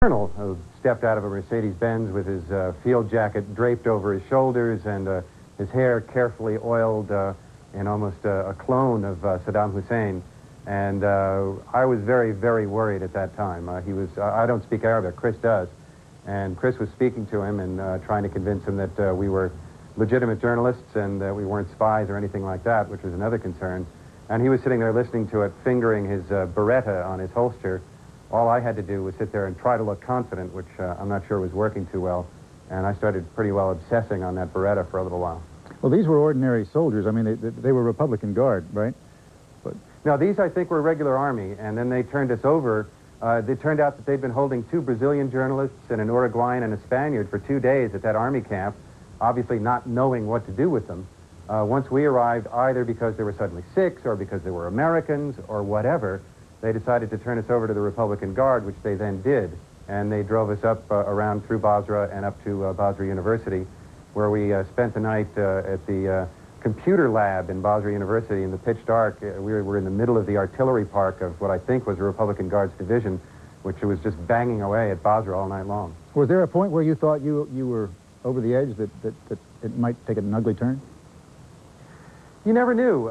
colonel who stepped out of a Mercedes-Benz with his field jacket draped over his shoulders and his hair carefully oiled in almost a clone of Saddam Hussein. And I was very, very worried at that time. I don't speak Arabic, Chris does. And Chris was speaking to him and trying to convince him that we were legitimate journalists and that we weren't spies or anything like that, which was another concern. And he was sitting there listening to it, fingering his Beretta on his holster. All I had to do was sit there and try to look confident, which I'm not sure was working too well. And I started pretty well obsessing on that Beretta for a little while. Well, these were ordinary soldiers. I mean, they were Republican Guard, right? But no, these I think were regular Army, and then they turned us over. It turned out that they'd been holding 2 Brazilian journalists and an Uruguayan and a Spaniard for 2 days at that Army camp, obviously not knowing what to do with them. Once we arrived, either because there were suddenly 6 or because they were Americans or whatever, they decided to turn us over to the Republican Guard, which they then did. And they drove us up around through Basra and up to Basra University, where we spent the night at the computer lab in Basra University in the pitch dark. We were in the middle of the artillery park of what I think was the Republican Guards division, which was just banging away at Basra all night long. Was there a point where you thought you were over the edge, that it might take an ugly turn? You never knew.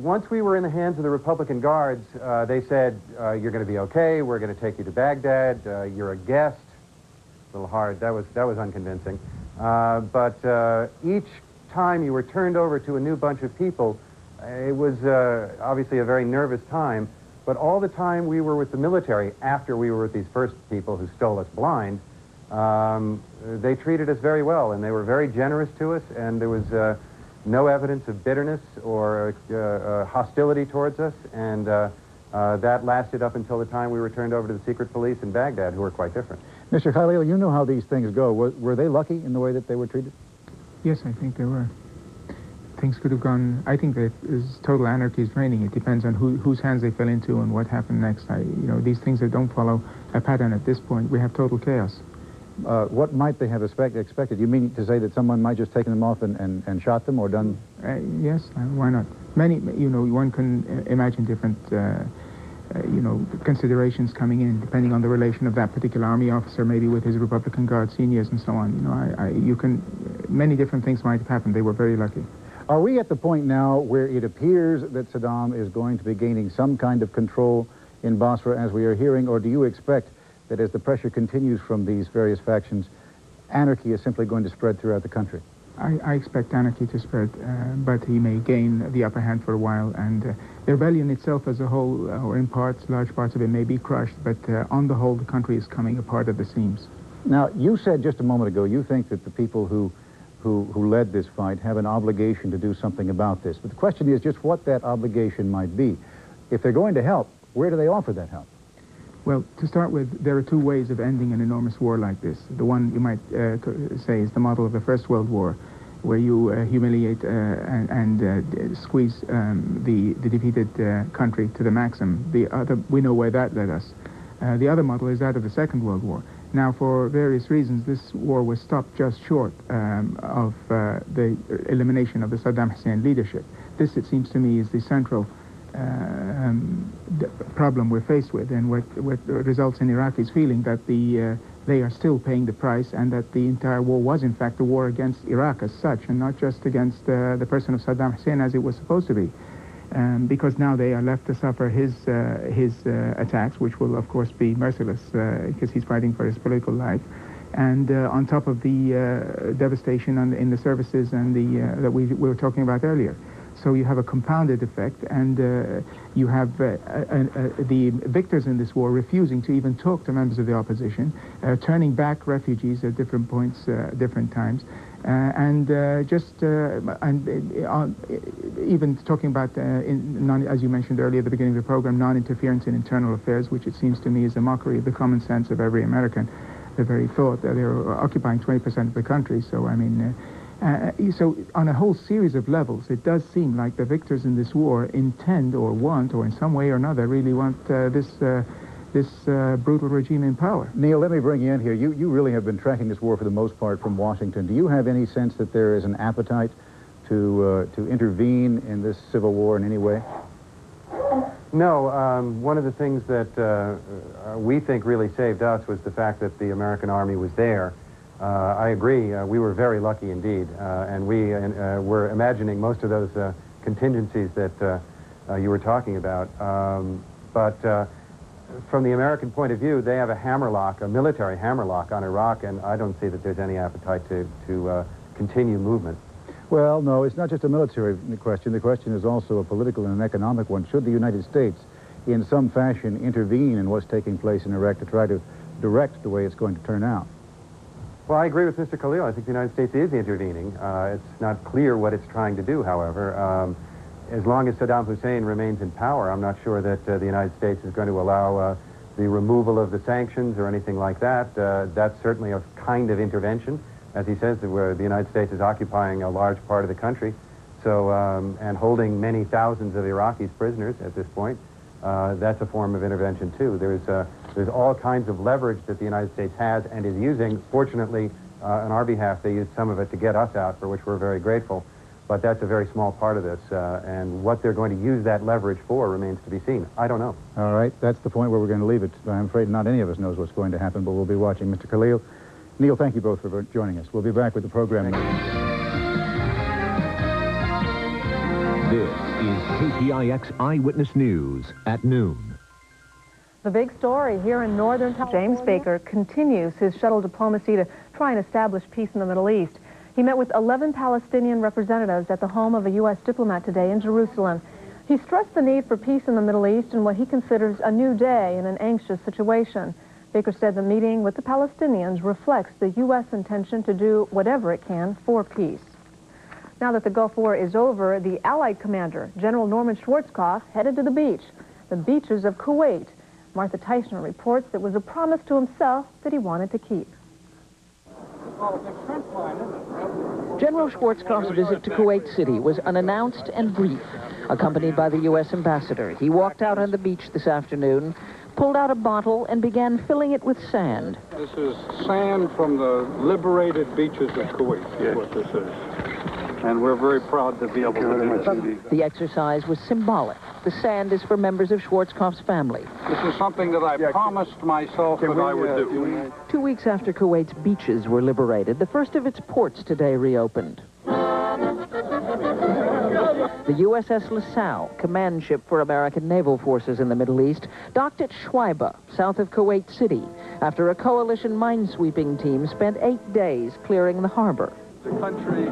Once we were in the hands of the Republican Guards, they said, you're going to be okay, we're going to take you to Baghdad, you're a guest. A little hard, that was unconvincing. But each time you were turned over to a new bunch of people, it was obviously a very nervous time, but all the time we were with the military, after we were with these first people who stole us blind, they treated us very well, and they were very generous to us, and there was no evidence of bitterness or hostility towards us, and that lasted up until the time we were turned over to the secret police in Baghdad, who were quite different. Mr. Khalil, you know how these things go. Were they lucky in the way that they were treated? Yes, I think they were. Things could have gone... I think that total anarchy is reigning. It depends on whose hands they fell into and what happened next. These things that don't follow a pattern at this point, we have total chaos. What might they have expected? You mean to say that someone might just taken them off and shot them or done... Yes, why not? Many, one can imagine different, considerations coming in, depending on the relation of that particular army officer, maybe with his Republican Guard seniors and so on. Many different things might have happened. They were very lucky. Are we at the point now where it appears that Saddam is going to be gaining some kind of control in Basra, as we are hearing, or do you expect that as the pressure continues from these various factions, anarchy is simply going to spread throughout the country? I expect anarchy to spread, but he may gain the upper hand for a while, and the rebellion itself as a whole, or in parts, large parts of it may be crushed, but on the whole, the country is coming apart at the seams. Now, you said just a moment ago, you think that the people who led this fight have an obligation to do something about this. But the question is just what that obligation might be. If they're going to help, where do they offer that help? Well, to start with, there are 2 ways of ending an enormous war like this. The one you might say is the model of the First World War, where you humiliate and squeeze the defeated country to the maximum. The other, we know where that led us. The other model is that of the Second World War. Now, for various reasons, this war was stopped just short of the elimination of the Saddam Hussein leadership. This, it seems to me, is the central problem we're faced with, and what results in Iraqis feeling that they are still paying the price, and that the entire war was in fact a war against Iraq as such, and not just against the person of Saddam Hussein as it was supposed to be. Because now they are left to suffer his attacks, which will of course be merciless because he's fighting for his political life, and on top of the devastation in the services and that we were talking about earlier. So you have a compounded effect, and you have the victors in this war refusing to even talk to members of the opposition, turning back refugees at different points, different times, and even talking about, as you mentioned earlier at the beginning of the program, non-interference in internal affairs, which it seems to me is a mockery of the common sense of every American. The very thought that they're occupying 20% of the country, so I mean... so on a whole series of levels, it does seem like the victors in this war intend or want, or in some way or another, really want this brutal regime in power. Neil, let me bring you in here. You really have been tracking this war for the most part from Washington. Do you have any sense that there is an appetite to intervene in this civil war in any way? No, one of the things that we think really saved us was the fact that the American Army was there. I agree, we were very lucky indeed, and we were imagining most of those contingencies that you were talking about. But from the American point of view, they have a hammerlock, a military hammerlock on Iraq, and I don't see that there's any appetite to continue movement. Well, no, it's not just a military question. The question is also a political and an economic one. Should the United States, in some fashion, intervene in what's taking place in Iraq to try to direct the way it's going to turn out? Well, I agree with Mr. Khalil. I think the United States is intervening. It's not clear what it's trying to do, however. As long as Saddam Hussein remains in power, I'm not sure that the United States is going to allow the removal of the sanctions or anything like that. That's certainly a kind of intervention. As he says, where the United States is occupying a large part of the country, so and holding many thousands of Iraqis prisoners at this point. That's a form of intervention too. There's all kinds of leverage that the United States has and is using. Fortunately, on our behalf, they used some of it to get us out, for which we're very grateful. But that's a very small part of this, and what they're going to use that leverage for remains to be seen. I don't know. All right, that's the point where we're going to leave it. I'm afraid not any of us knows what's going to happen, but we'll be watching. Mr. Khalil, Neil, thank you both for joining us. We'll be back with the program. This is KPIX Eyewitness News at noon. The big story here in Northern California. James Baker continues his shuttle diplomacy to try and establish peace in the Middle East. He met with 11 Palestinian representatives at the home of a U.S. diplomat today in Jerusalem. He stressed the need for peace in the Middle East and what he considers a new day in an anxious situation. Baker said the meeting with the Palestinians reflects the U.S. intention to do whatever it can for peace. Now that the Gulf War is over, the Allied commander, General Norman Schwarzkopf, headed to the beach, the beaches of Kuwait. Martha Teichner reports it was a promise to himself that he wanted to keep. General Schwarzkopf's visit to Kuwait City was unannounced and brief. Accompanied by the U.S. ambassador, he walked out on the beach this afternoon, pulled out a bottle, and began filling it with sand. This is sand from the liberated beaches of Kuwait, is what this is. And we're very proud to be able to do this. The exercise was symbolic. The sand is for members of Schwarzkopf's family. This is something that I promised myself that I would do. 2 weeks after Kuwait's beaches were liberated, the first of its ports today reopened. The USS LaSalle, command ship for American naval forces in the Middle East, docked at Shuaiba, south of Kuwait City, after a coalition minesweeping team spent 8 days clearing the harbor. The country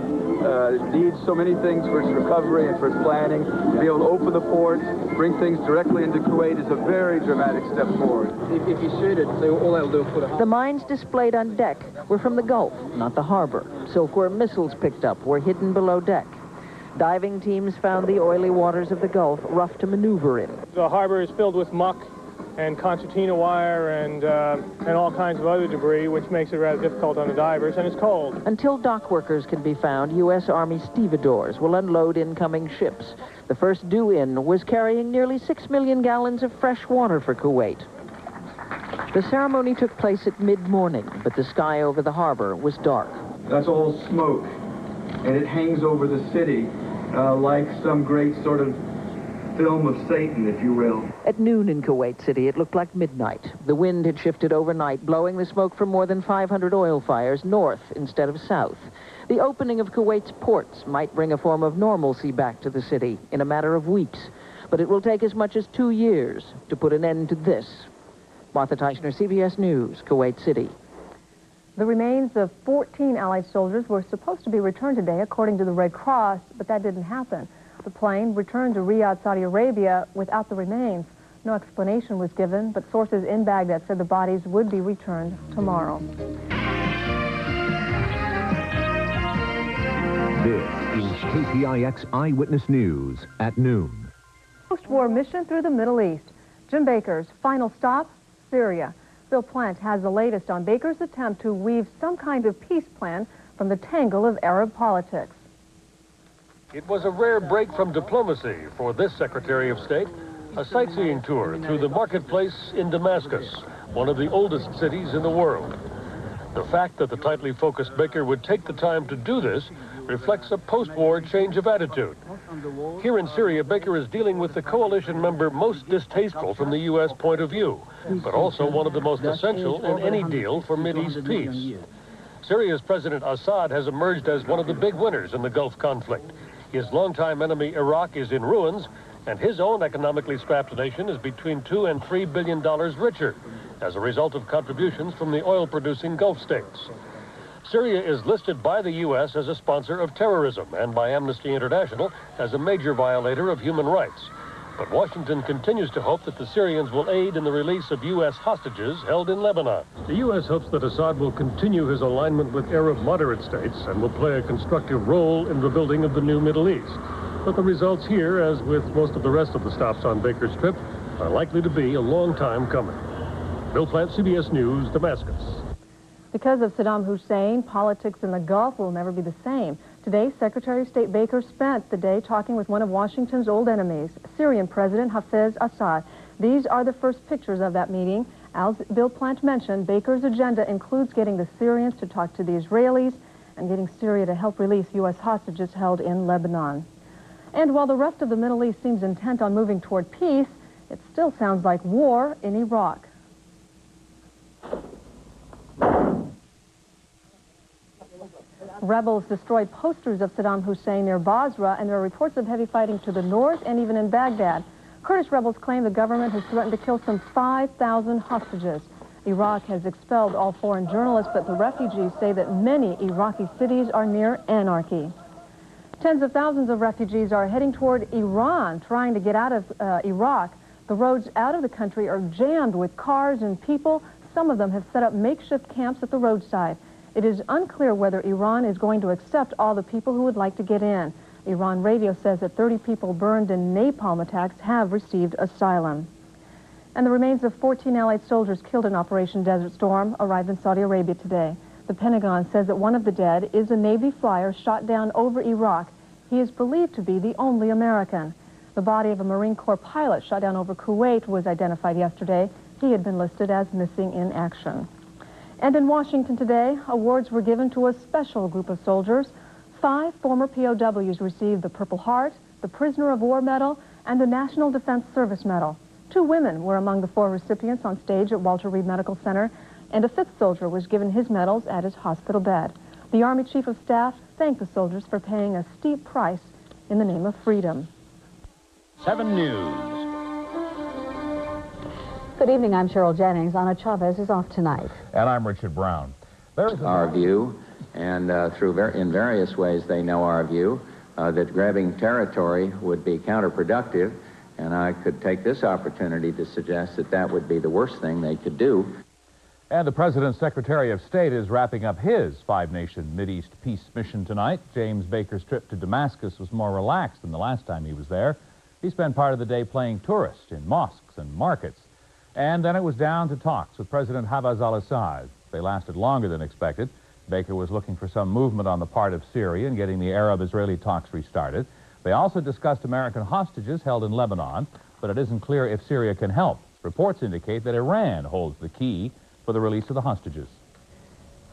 needs so many things for its recovery and for its planning. To be able to open the port, bring things directly into Kuwait is a very dramatic step forward. If you shoot it, all they'll do is put a... The mines displayed on deck were from the Gulf, not the harbor. Silkworm missiles picked up were hidden below deck. Diving teams found the oily waters of the Gulf rough to maneuver in. The harbor is filled with muck and concertina wire and all kinds of other debris, which makes it rather difficult on the divers, and it's cold. Until dock workers can be found, U.S. Army stevedores will unload incoming ships. The first due in was carrying nearly 6 million gallons of fresh water for Kuwait. The ceremony took place at mid-morning, but the sky over the harbor was dark. That's all smoke, and it hangs over the city like some great sort of film of Satan, if you will. At noon in Kuwait City, it looked like midnight. The wind had shifted overnight, blowing the smoke from more than 500 oil fires north instead of south. The opening of Kuwait's ports might bring a form of normalcy back to the city in a matter of weeks, but it will take as much as 2 years to put an end to this. Martha Teichner, CBS News, Kuwait City. The remains of 14 Allied soldiers were supposed to be returned today, according to the Red Cross, but that didn't happen. The plane returned to Riyadh, Saudi Arabia, without the remains. No explanation was given, but sources in Baghdad said the bodies would be returned tomorrow. This is KPIX Eyewitness News at noon. Post-war mission through the Middle East. Jim Baker's final stop, Syria. Bill Plant has the latest on Baker's attempt to weave some kind of peace plan from the tangle of Arab politics. It was a rare break from diplomacy for this Secretary of State, a sightseeing tour through the marketplace in Damascus, one of the oldest cities in the world. The fact that the tightly focused Baker would take the time to do this reflects a post-war change of attitude. Here in Syria, Baker is dealing with the coalition member most distasteful from the U.S. point of view, but also one of the most essential in any deal for Mideast peace. Syria's President Assad has emerged as one of the big winners in the Gulf conflict. His longtime enemy, Iraq, is in ruins, and his own economically strapped nation is between $2 and $3 billion richer as a result of contributions from the oil-producing Gulf states. Syria is listed by the U.S. as a sponsor of terrorism and by Amnesty International as a major violator of human rights. But Washington continues to hope that the Syrians will aid in the release of U.S. hostages held in Lebanon. The U.S. hopes that Assad will continue his alignment with Arab moderate states and will play a constructive role in the building of the new Middle East. But the results here, as with most of the rest of the stops on Baker's trip, are likely to be a long time coming. Bill Plant, CBS News, Damascus. Because of Saddam Hussein, politics in the Gulf will never be the same. Today, Secretary of State Baker spent the day talking with one of Washington's old enemies, Syrian President Hafez Assad. These are the first pictures of that meeting. As Bill Plant mentioned, Baker's agenda includes getting the Syrians to talk to the Israelis and getting Syria to help release U.S. hostages held in Lebanon. And while the rest of the Middle East seems intent on moving toward peace, it still sounds like war in Iraq. Rebels destroyed posters of Saddam Hussein near Basra, and there are reports of heavy fighting to the north and even in Baghdad. Kurdish rebels claim the government has threatened to kill some 5,000 hostages. Iraq has expelled all foreign journalists, but the refugees say that many Iraqi cities are near anarchy. Tens of thousands of refugees are heading toward Iran, trying to get out of Iraq. The roads out of the country are jammed with cars and people. Some of them have set up makeshift camps at the roadside. It is unclear whether Iran is going to accept all the people who would like to get in. Iran radio says that 30 people burned in napalm attacks have received asylum. And the remains of 14 Allied soldiers killed in Operation Desert Storm arrived in Saudi Arabia today. The Pentagon says that one of the dead is a Navy flyer shot down over Iraq. He is believed to be the only American. The body of a Marine Corps pilot shot down over Kuwait was identified yesterday. He had been listed as missing in action. And in Washington today, awards were given to a special group of soldiers. 5 former POWs received the Purple Heart, the Prisoner of War Medal, and the National Defense Service Medal. 2 women were among the 4 recipients on stage at Walter Reed Medical Center, and a 5th soldier was given his medals at his hospital bed. The Army Chief of Staff thanked the soldiers for paying a steep price in the name of freedom. 7 News. Good evening, I'm Cheryl Jennings. Ana Chavez is off tonight. And I'm Richard Brown. There's our view, and in various ways they know our view, that grabbing territory would be counterproductive, and I could take this opportunity to suggest that that would be the worst thing they could do. And the President's Secretary of State is wrapping up his 5-nation Mideast peace mission tonight. James Baker's trip to Damascus was more relaxed than the last time he was there. He spent part of the day playing tourist in mosques and markets. And then it was down to talks with President Hafez al-Assad. They lasted longer than expected. Baker was looking for some movement on the part of Syria in getting the Arab-Israeli talks restarted. They also discussed American hostages held in Lebanon, but it isn't clear if Syria can help. Reports indicate that Iran holds the key for the release of the hostages.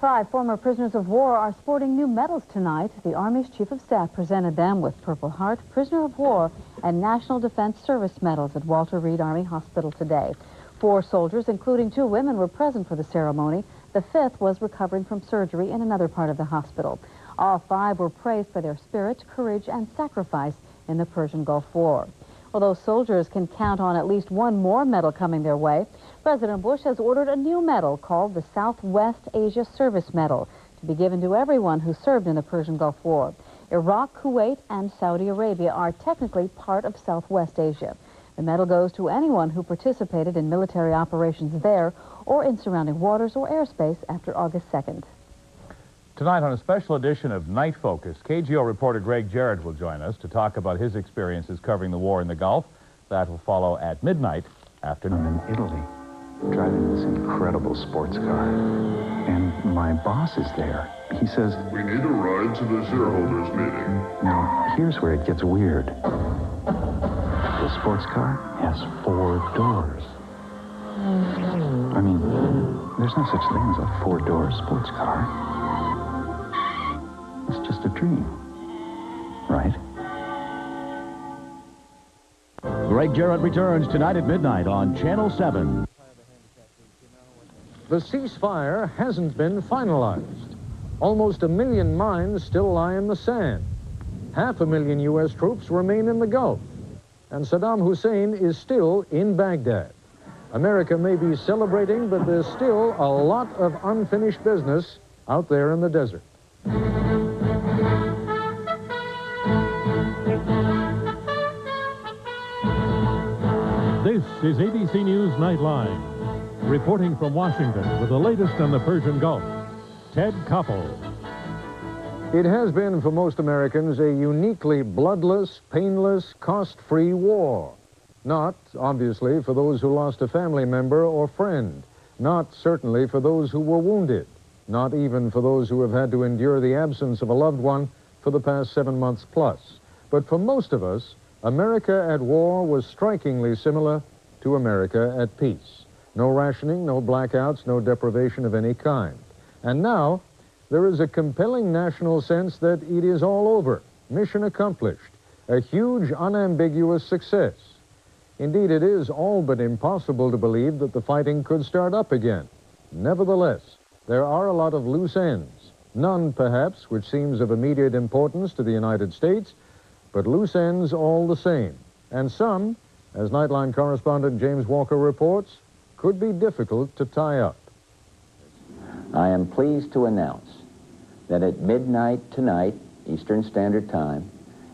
5 former prisoners of war are sporting new medals tonight. The Army's Chief of Staff presented them with Purple Heart, Prisoner of War, and National Defense Service medals at Walter Reed Army Hospital today. 4 soldiers, including 2 women, were present for the ceremony. The 5th was recovering from surgery in another part of the hospital. All 5 were praised for their spirit, courage, and sacrifice in the Persian Gulf War. Although soldiers can count on at least one more medal coming their way, President Bush has ordered a new medal called the Southwest Asia Service Medal to be given to everyone who served in the Persian Gulf War. Iraq, Kuwait, and Saudi Arabia are technically part of Southwest Asia. The medal goes to anyone who participated in military operations there or in surrounding waters or airspace after August 2nd. Tonight on a special edition of Night Focus, KGO reporter Greg Jarrett will join us to talk about his experiences covering the war in the Gulf. That will follow at midnight afternoon. I'm in Italy, driving this incredible sports car, and my boss is there. He says, "We need a ride to the shareholders meeting." Now, here's where it gets weird. The sports car has 4 doors. I mean, there's no such thing as a 4-door sports car. It's just a dream. Right? Greg Jarrett returns tonight at midnight on Channel 7. The ceasefire hasn't been finalized. Almost 1 million mines still lie in the sand. 500,000 U.S. troops remain in the Gulf. And Saddam Hussein is still in Baghdad. America may be celebrating, but there's still a lot of unfinished business out there in the desert. This is ABC News Nightline. Reporting from Washington with the latest on the Persian Gulf, Ted Koppel. It has been for most Americans a uniquely bloodless, painless, cost-free war. Not, obviously, for those who lost a family member or friend. Not, certainly, for those who were wounded. Not even for those who have had to endure the absence of a loved one for the past 7 months plus. But for most of us, America at war was strikingly similar to America at peace. No rationing, no blackouts, no deprivation of any kind. And now, there is a compelling national sense that it is all over. Mission accomplished. A huge, unambiguous success. Indeed, it is all but impossible to believe that the fighting could start up again. Nevertheless, there are a lot of loose ends. None, perhaps, which seems of immediate importance to the United States, but loose ends all the same. And some, as Nightline correspondent James Walker reports, could be difficult to tie up. I am pleased to announce that at midnight tonight, Eastern Standard Time,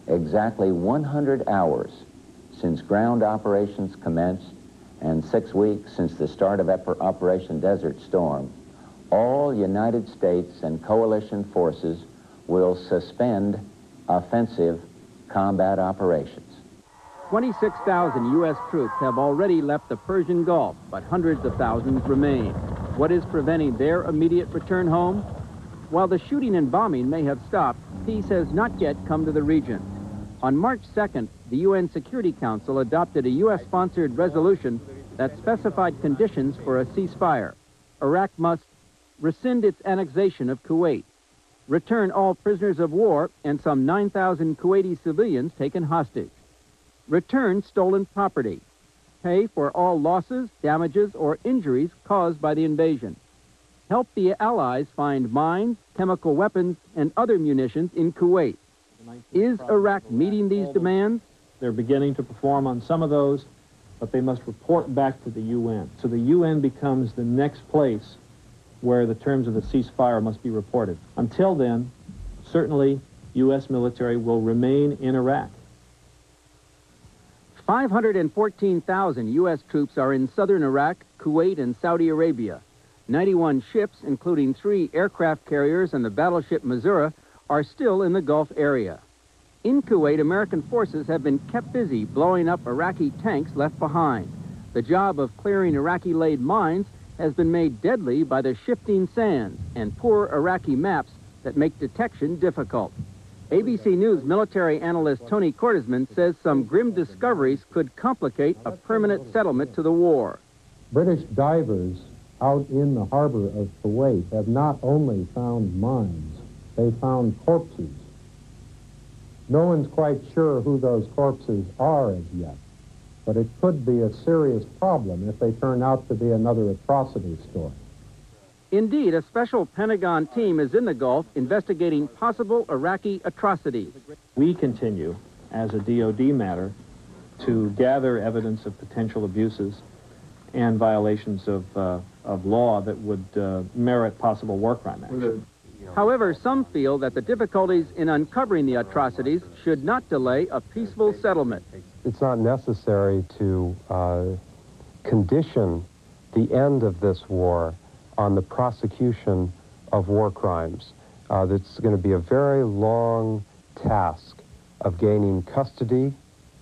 exactly 100 hours since ground operations commenced and 6 weeks since the start of Operation Desert Storm, all United States and coalition forces will suspend offensive combat operations. 26,000 U.S. troops have already left the Persian Gulf, but hundreds of thousands remain. What is preventing their immediate return home? While the shooting and bombing may have stopped, peace has not yet come to the region. On March 2nd, the UN Security Council adopted a U.S.-sponsored resolution that specified conditions for a ceasefire. Iraq must rescind its annexation of Kuwait, return all prisoners of war and some 9,000 Kuwaiti civilians taken hostage, return stolen property, pay for all losses, damages, or injuries caused by the invasion, help the Allies find mines, chemical weapons, and other munitions in Kuwait. Is Iraq meeting these demands? They're beginning to perform on some of those, but they must report back to the UN. So the UN becomes the next place where the terms of the ceasefire must be reported. Until then, certainly, U.S. military will remain in Iraq. 514,000 U.S. troops are in southern Iraq, Kuwait, and Saudi Arabia. 91 ships, including 3 aircraft carriers and the battleship Missouri, are still in the Gulf area. In Kuwait, American forces have been kept busy blowing up Iraqi tanks left behind. The job of clearing Iraqi-laid mines has been made deadly by the shifting sands and poor Iraqi maps that make detection difficult. ABC News military analyst Tony Cordesman says some grim discoveries could complicate a permanent settlement to the war. British divers out in the harbor of Kuwait have not only found mines, they found corpses. No one's quite sure who those corpses are as yet, but it could be a serious problem if they turn out to be another atrocity story. Indeed, a special Pentagon team is in the Gulf investigating possible Iraqi atrocities. We continue, as a DoD matter, to gather evidence of potential abuses and violations of law that would merit possible war crime action. However, some feel that the difficulties in uncovering the atrocities should not delay a peaceful settlement. It's not necessary to condition the end of this war on the prosecution of war crimes. That's going to be a very long task of gaining custody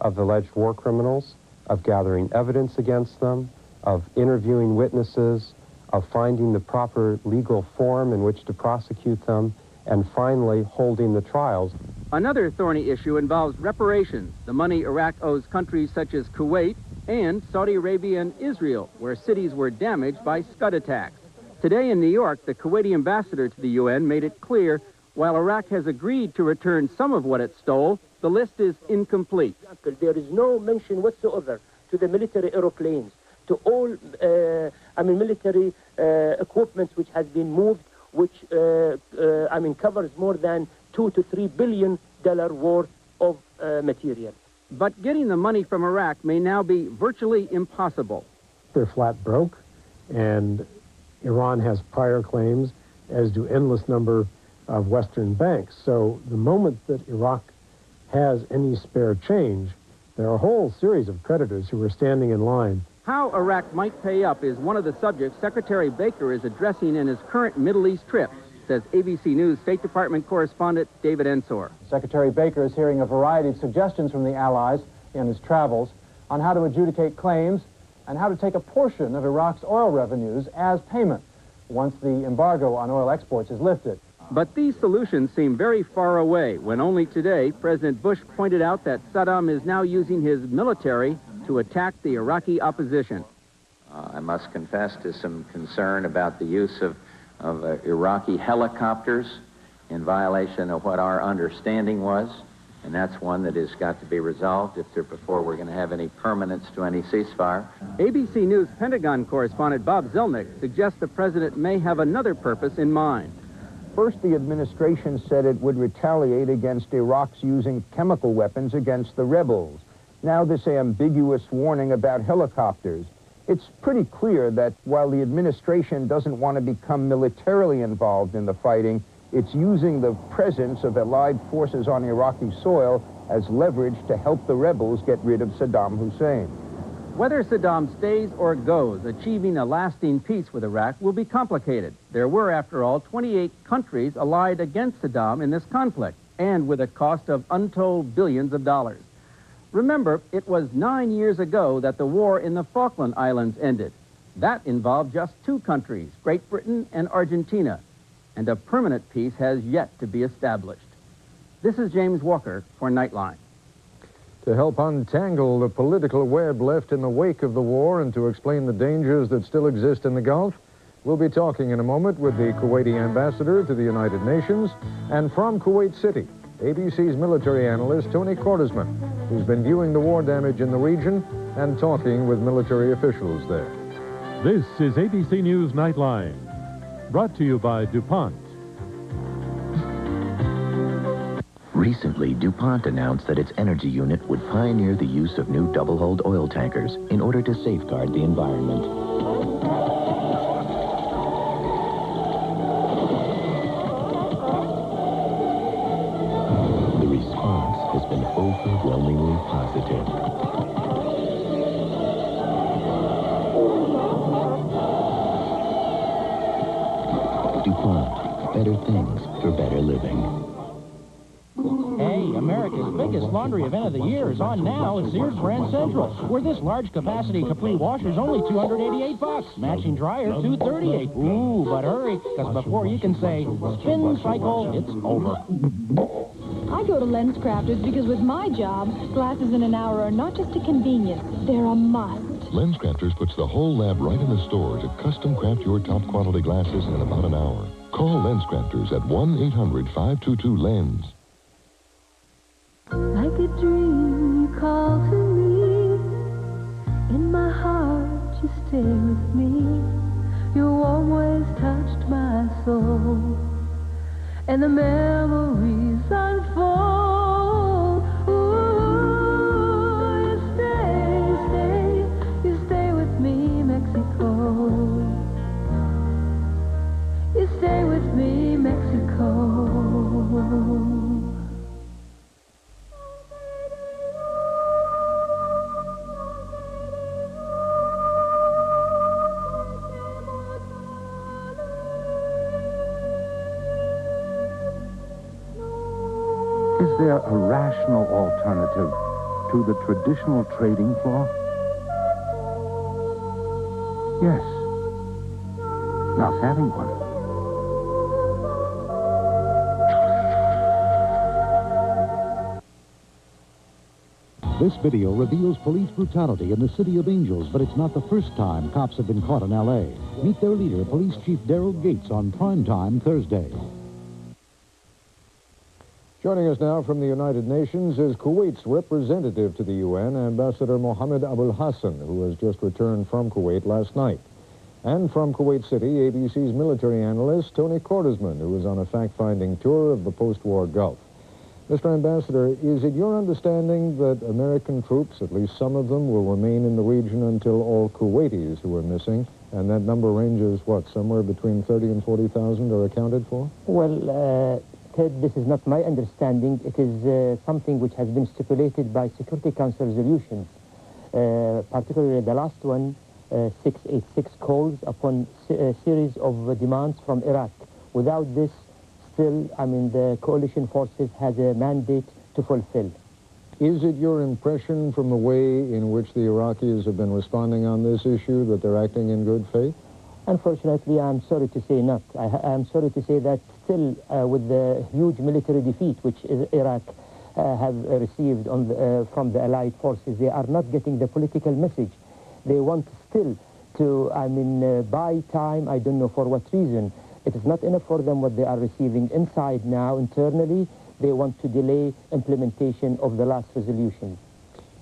of the alleged war criminals, of gathering evidence against them, of interviewing witnesses, of finding the proper legal form in which to prosecute them, and finally holding the trials. Another thorny issue involves reparations, the money Iraq owes countries such as Kuwait and Saudi Arabia and Israel, where cities were damaged by Scud attacks. Today in New York, the Kuwaiti ambassador to the UN made it clear While Iraq has agreed to return some of what it stole, the list is incomplete. There is no mention whatsoever to the military aeroplanes, to all, military equipment which has been moved, which, covers more than $2 to $3 billion worth of material. But getting the money from Iraq may now be virtually impossible. They're flat broke, and Iran has prior claims, as do endless number of Western banks. So the moment that Iraq has any spare change, there are a whole series of creditors who are standing in line. How Iraq might pay up is one of the subjects Secretary Baker is addressing in his current Middle East trip, says ABC News State Department correspondent David Ensor. Secretary Baker is hearing a variety of suggestions from the allies in his travels on how to adjudicate claims and how to take a portion of Iraq's oil revenues as payment once the embargo on oil exports is lifted. But these solutions seem very far away when only today President Bush pointed out that Saddam is now using his military to attack the Iraqi opposition. I must confess to some concern about the use of Iraqi helicopters in violation of what our understanding was, and that's one that has got to be resolved before we're going to have any permanence to any ceasefire. ABC News Pentagon correspondent Bob Zelnick suggests the president may have another purpose in mind. First, the administration said it would retaliate against Iraq's using chemical weapons against the rebels. Now this ambiguous warning about helicopters. It's pretty clear that while the administration doesn't want to become militarily involved in the fighting, it's using the presence of Allied forces on Iraqi soil as leverage to help the rebels get rid of Saddam Hussein. Whether Saddam stays or goes, achieving a lasting peace with Iraq will be complicated. There were, after all, 28 countries allied against Saddam in this conflict, and with a cost of untold billions of dollars. Remember, it was 9 years ago that the war in the Falkland Islands ended. That involved just 2 countries, Great Britain and Argentina, and a permanent peace has yet to be established. This is James Walker for Nightline. To help untangle the political web left in the wake of the war and to explain the dangers that still exist in the Gulf, we'll be talking in a moment with the Kuwaiti ambassador to the United Nations, and from Kuwait City, ABC's military analyst Tony Cordesman, who's been viewing the war damage in the region and talking with military officials there. This is ABC News Nightline, brought to you by DuPont. Recently, DuPont announced that its energy unit would pioneer the use of new double-hulled oil tankers in order to safeguard the environment. The response has been overwhelmingly positive. DuPont, better things for better living. Hey, America's biggest laundry event of the year is on now at Sears Grand Central, where this large capacity Capri washer is only $288. Matching dryer, $238. Ooh, but hurry, because before you can say spin cycle, it's over. I go to LensCrafters because with my job, glasses in an hour are not just a convenience, they're a must. LensCrafters puts the whole lab right in the store to custom craft your top quality glasses in about an hour. Call LensCrafters at 1-800-522-LENS. Like a dream, you call to me. In my heart, you stay with me. Your warm ways touched my soul, and the memories unfold. Ooh, you stay with me, Mexico. You stay with me, Mexico. Is there a rational alternative to the traditional trading floor? Yes. Not having one. This video reveals police brutality in the City of Angels, but it's not the first time cops have been caught in L.A. Meet their leader, Police Chief Daryl Gates, on Primetime Thursday. Joining us now from the United Nations is Kuwait's representative to the UN, Ambassador Mohammed Abul Hassan, who has just returned from Kuwait last night. And from Kuwait City, ABC's military analyst, Tony Cordesman, who is on a fact-finding tour of the post-war Gulf. Mr. Ambassador, is it your understanding that American troops, at least some of them, will remain in the region until all Kuwaitis who are missing, and that number ranges, what, somewhere between 30 and 40,000 are accounted for? Well, Ted, this is not my understanding. It is something which has been stipulated by Security Council resolutions, particularly the last one, 686, calls upon a series of demands from Iraq. Without this, still, the coalition forces has a mandate to fulfill. Is it your impression from the way in which the Iraqis have been responding on this issue that they're acting in good faith? Unfortunately, I'm sorry to say not. I'm sorry to say that still, with the huge military defeat which Iraq have received from the Allied forces, they are not getting the political message. They want still to, buy time, I don't know for what reason. It is not enough for them what they are receiving inside now, internally. They want to delay implementation of the last resolution.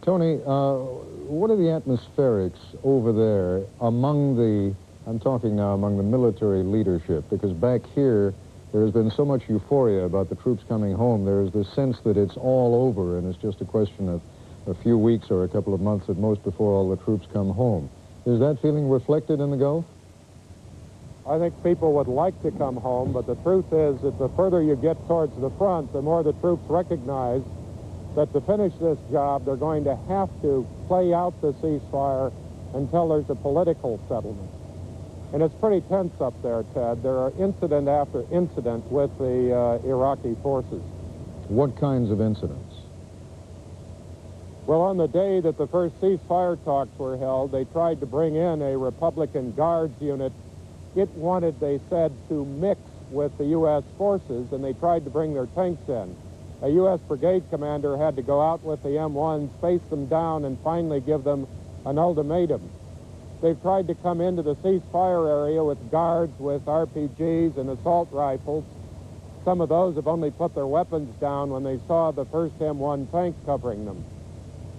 Tony, what are the atmospherics over there among the, I'm talking now among the military leadership, because back here there has been so much euphoria about the troops coming home. There is this sense that it's all over and it's just a question of a few weeks or a couple of months at most before all the troops come home. Is that feeling reflected in the Gulf? I think people would like to come home, but the truth is that the further you get towards the front, the more the troops recognize that to finish this job, they're going to have to play out the ceasefire until there's a political settlement. And it's pretty tense up there, Ted. There are incident after incident with the Iraqi forces. What kinds of incidents? Well, on the day that the first ceasefire talks were held, they tried to bring in a Republican Guards unit. It wanted, they said, to mix with the U.S. forces, and they tried to bring their tanks in. A U.S. brigade commander had to go out with the M1s, face them down, and finally give them an ultimatum. They've tried to come into the ceasefire area with guards, with RPGs and assault rifles. Some of those have only put their weapons down when they saw the first M1 tank covering them.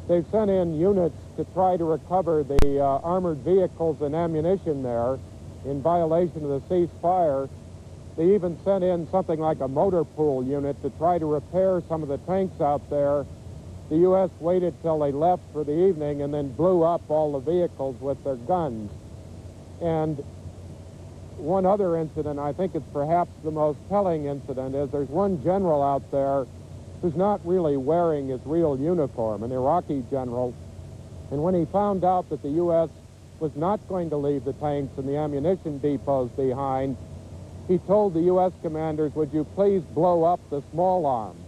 They've sent in units to try to recover the armored vehicles and ammunition there in violation of the ceasefire. They even sent in something like a motor pool unit to try to repair some of the tanks out there. The U.S. waited till they left for the evening and then blew up all the vehicles with their guns. And one other incident, I think it's perhaps the most telling incident, is there's one general out there who's not really wearing his real uniform, an Iraqi general. And when he found out that the U.S. was not going to leave the tanks and the ammunition depots behind, he told the U.S. commanders, would you please blow up the small arms?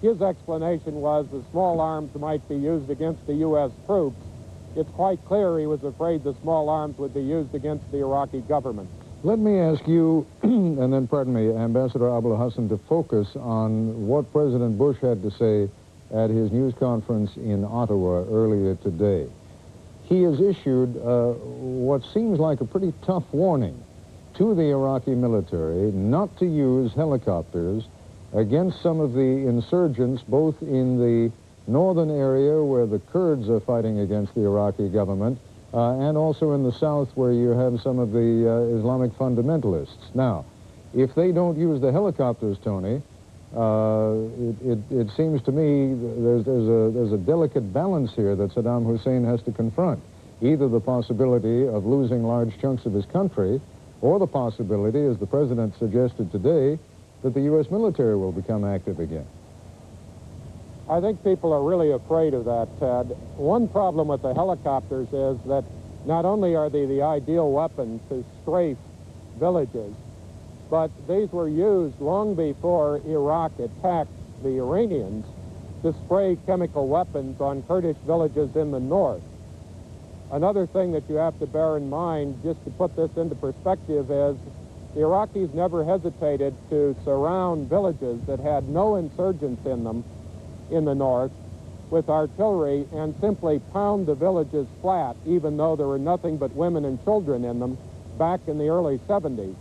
His explanation was the small arms might be used against the U.S. troops. It's quite clear he was afraid the small arms would be used against the Iraqi government. Let me ask you, and then, pardon me, Ambassador Abul Hassan, to focus on what President Bush had to say at his news conference in Ottawa earlier today. He has issued what seems like a pretty tough warning to the Iraqi military not to use helicopters against some of the insurgents, both in the northern area where the Kurds are fighting against the Iraqi government, and also in the south where you have some of the Islamic fundamentalists. Now, if they don't use the helicopters, Tony, it seems to me there's a delicate balance here that Saddam Hussein has to confront. Either the possibility of losing large chunks of his country, or the possibility, as the president suggested today, that the U.S. military will become active again. I think people are really afraid of that, Ted. One problem with the helicopters is that not only are they the ideal weapon to strafe villages, but these were used long before Iraq attacked the Iranians to spray chemical weapons on Kurdish villages in the north. Another thing that you have to bear in mind, just to put this into perspective, is the Iraqis never hesitated to surround villages that had no insurgents in them in the north with artillery and simply pound the villages flat, even though there were nothing but women and children in them back in the early 70s.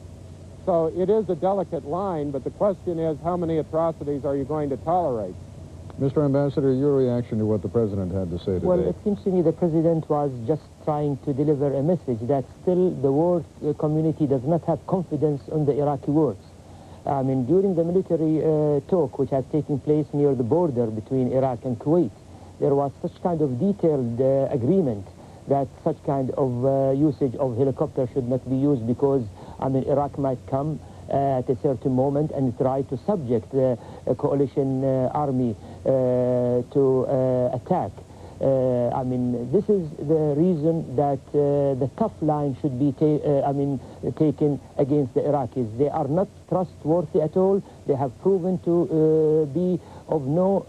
So it is a delicate line, but the question is, how many atrocities are you going to tolerate? Mr. Ambassador, your reaction to what the President had to say today? Well, it seems to me the President was just trying to deliver a message that still the world community does not have confidence in the Iraqi words. I mean, during the military talk which has taken place near the border between Iraq and Kuwait, there was such kind of detailed agreement that such kind of usage of helicopters should not be used because, I mean, Iraq might come at a certain moment and try to subject the coalition army to attack. I mean, this is the reason that the tough line should be taken against the Iraqis. They are not trustworthy at all. They have proven to be of no,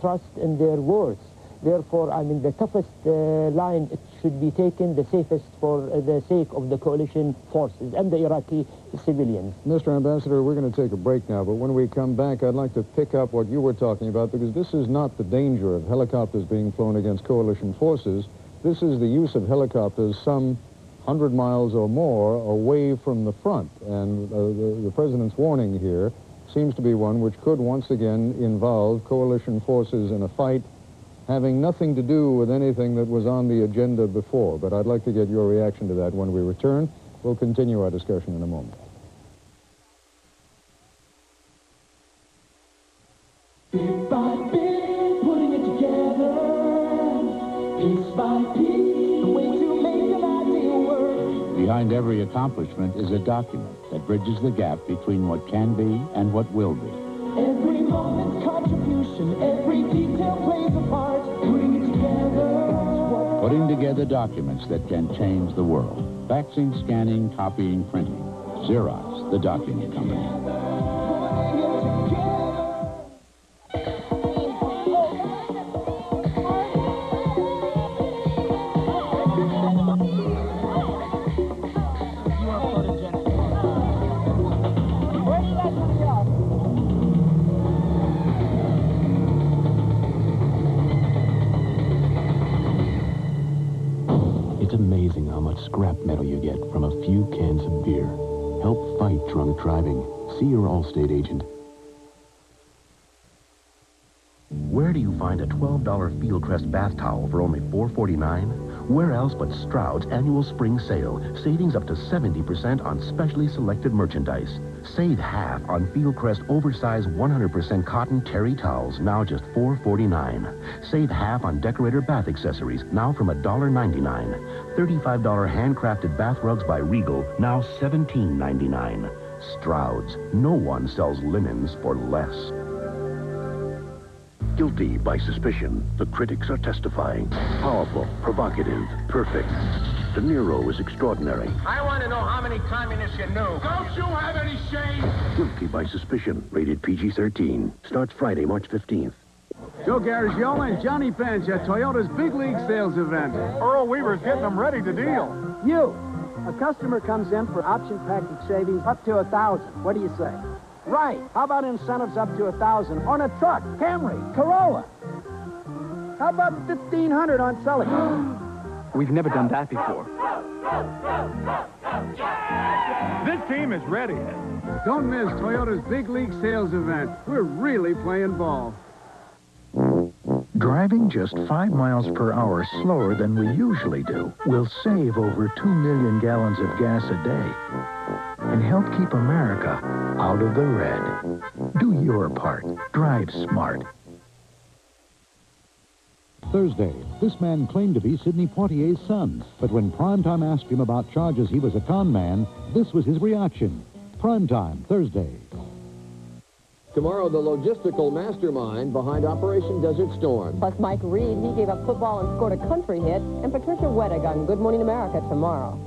trust in their words. Therefore, I mean, the toughest line should be taken, the safest for the sake of the coalition forces and the Iraqi civilians. Mr. Ambassador, we're going to take a break now, but when we come back, I'd like to pick up what you were talking about, because this is not the danger of helicopters being flown against coalition forces. This is the use of helicopters some 100 miles or more away from the front. And the President's warning here seems to be one which could once again involve coalition forces in a fight having nothing to do with anything that was on the agenda before. But I'd like to get your reaction to that when we return. We'll continue our discussion in a moment. Bit by bit, putting it together, piece by piece, the way to make an ideal work. Behind every accomplishment is a document that bridges the gap between what can be and what will be. Every moment's contribution, every detail plays a part, putting it together. Putting together documents that can change the world. Faxing, scanning, copying, printing. Xerox, the document company. It's amazing how much scrap metal you get from a few cans of beer. Help fight drunk driving. See your Allstate agent. Where do you find a $12 Fieldcrest bath towel for only $4.49? Where else but Stroud's annual spring sale. Savings up to 70% on specially selected merchandise. Save half on Fieldcrest oversized 100% cotton terry towels, now just $4.49. Save half on Decorator bath accessories, now from $1.99. $35 handcrafted bath rugs by Regal, now $17.99. Stroud's. No one sells linens for less. Guilty by suspicion, the critics are testifying. Powerful, provocative, perfect. De Niro is extraordinary. I want to know how many communists you knew. Don't you have any shame? Guilty by suspicion, rated PG-13. Starts Friday, March 15th. Joe Garagiola and Johnny Bench at Toyota's Big League Sales Event. Earl Weaver's getting them ready to deal. You, a customer comes in for option package savings up to $1,000. What do you say? Right. How about incentives up to $1,000 on a truck, Camry, Corolla? How about $1,500 on Celica? We've never done that before. This team is ready. Don't miss Toyota's Big League Sales Event. We're really playing ball. Driving just 5 miles per hour slower than we usually do will save over 2 million gallons of gas a day and help keep America out of the red. Do your part. Drive smart. Thursday, this man claimed to be Sidney Poitier's son, but when Primetime asked him about charges he was a con man, this was his reaction. Primetime, Thursday. Tomorrow, the logistical mastermind behind Operation Desert Storm. Plus Mike Reed, he gave up football and scored a country hit, and Patricia Wettig on Good Morning America tomorrow.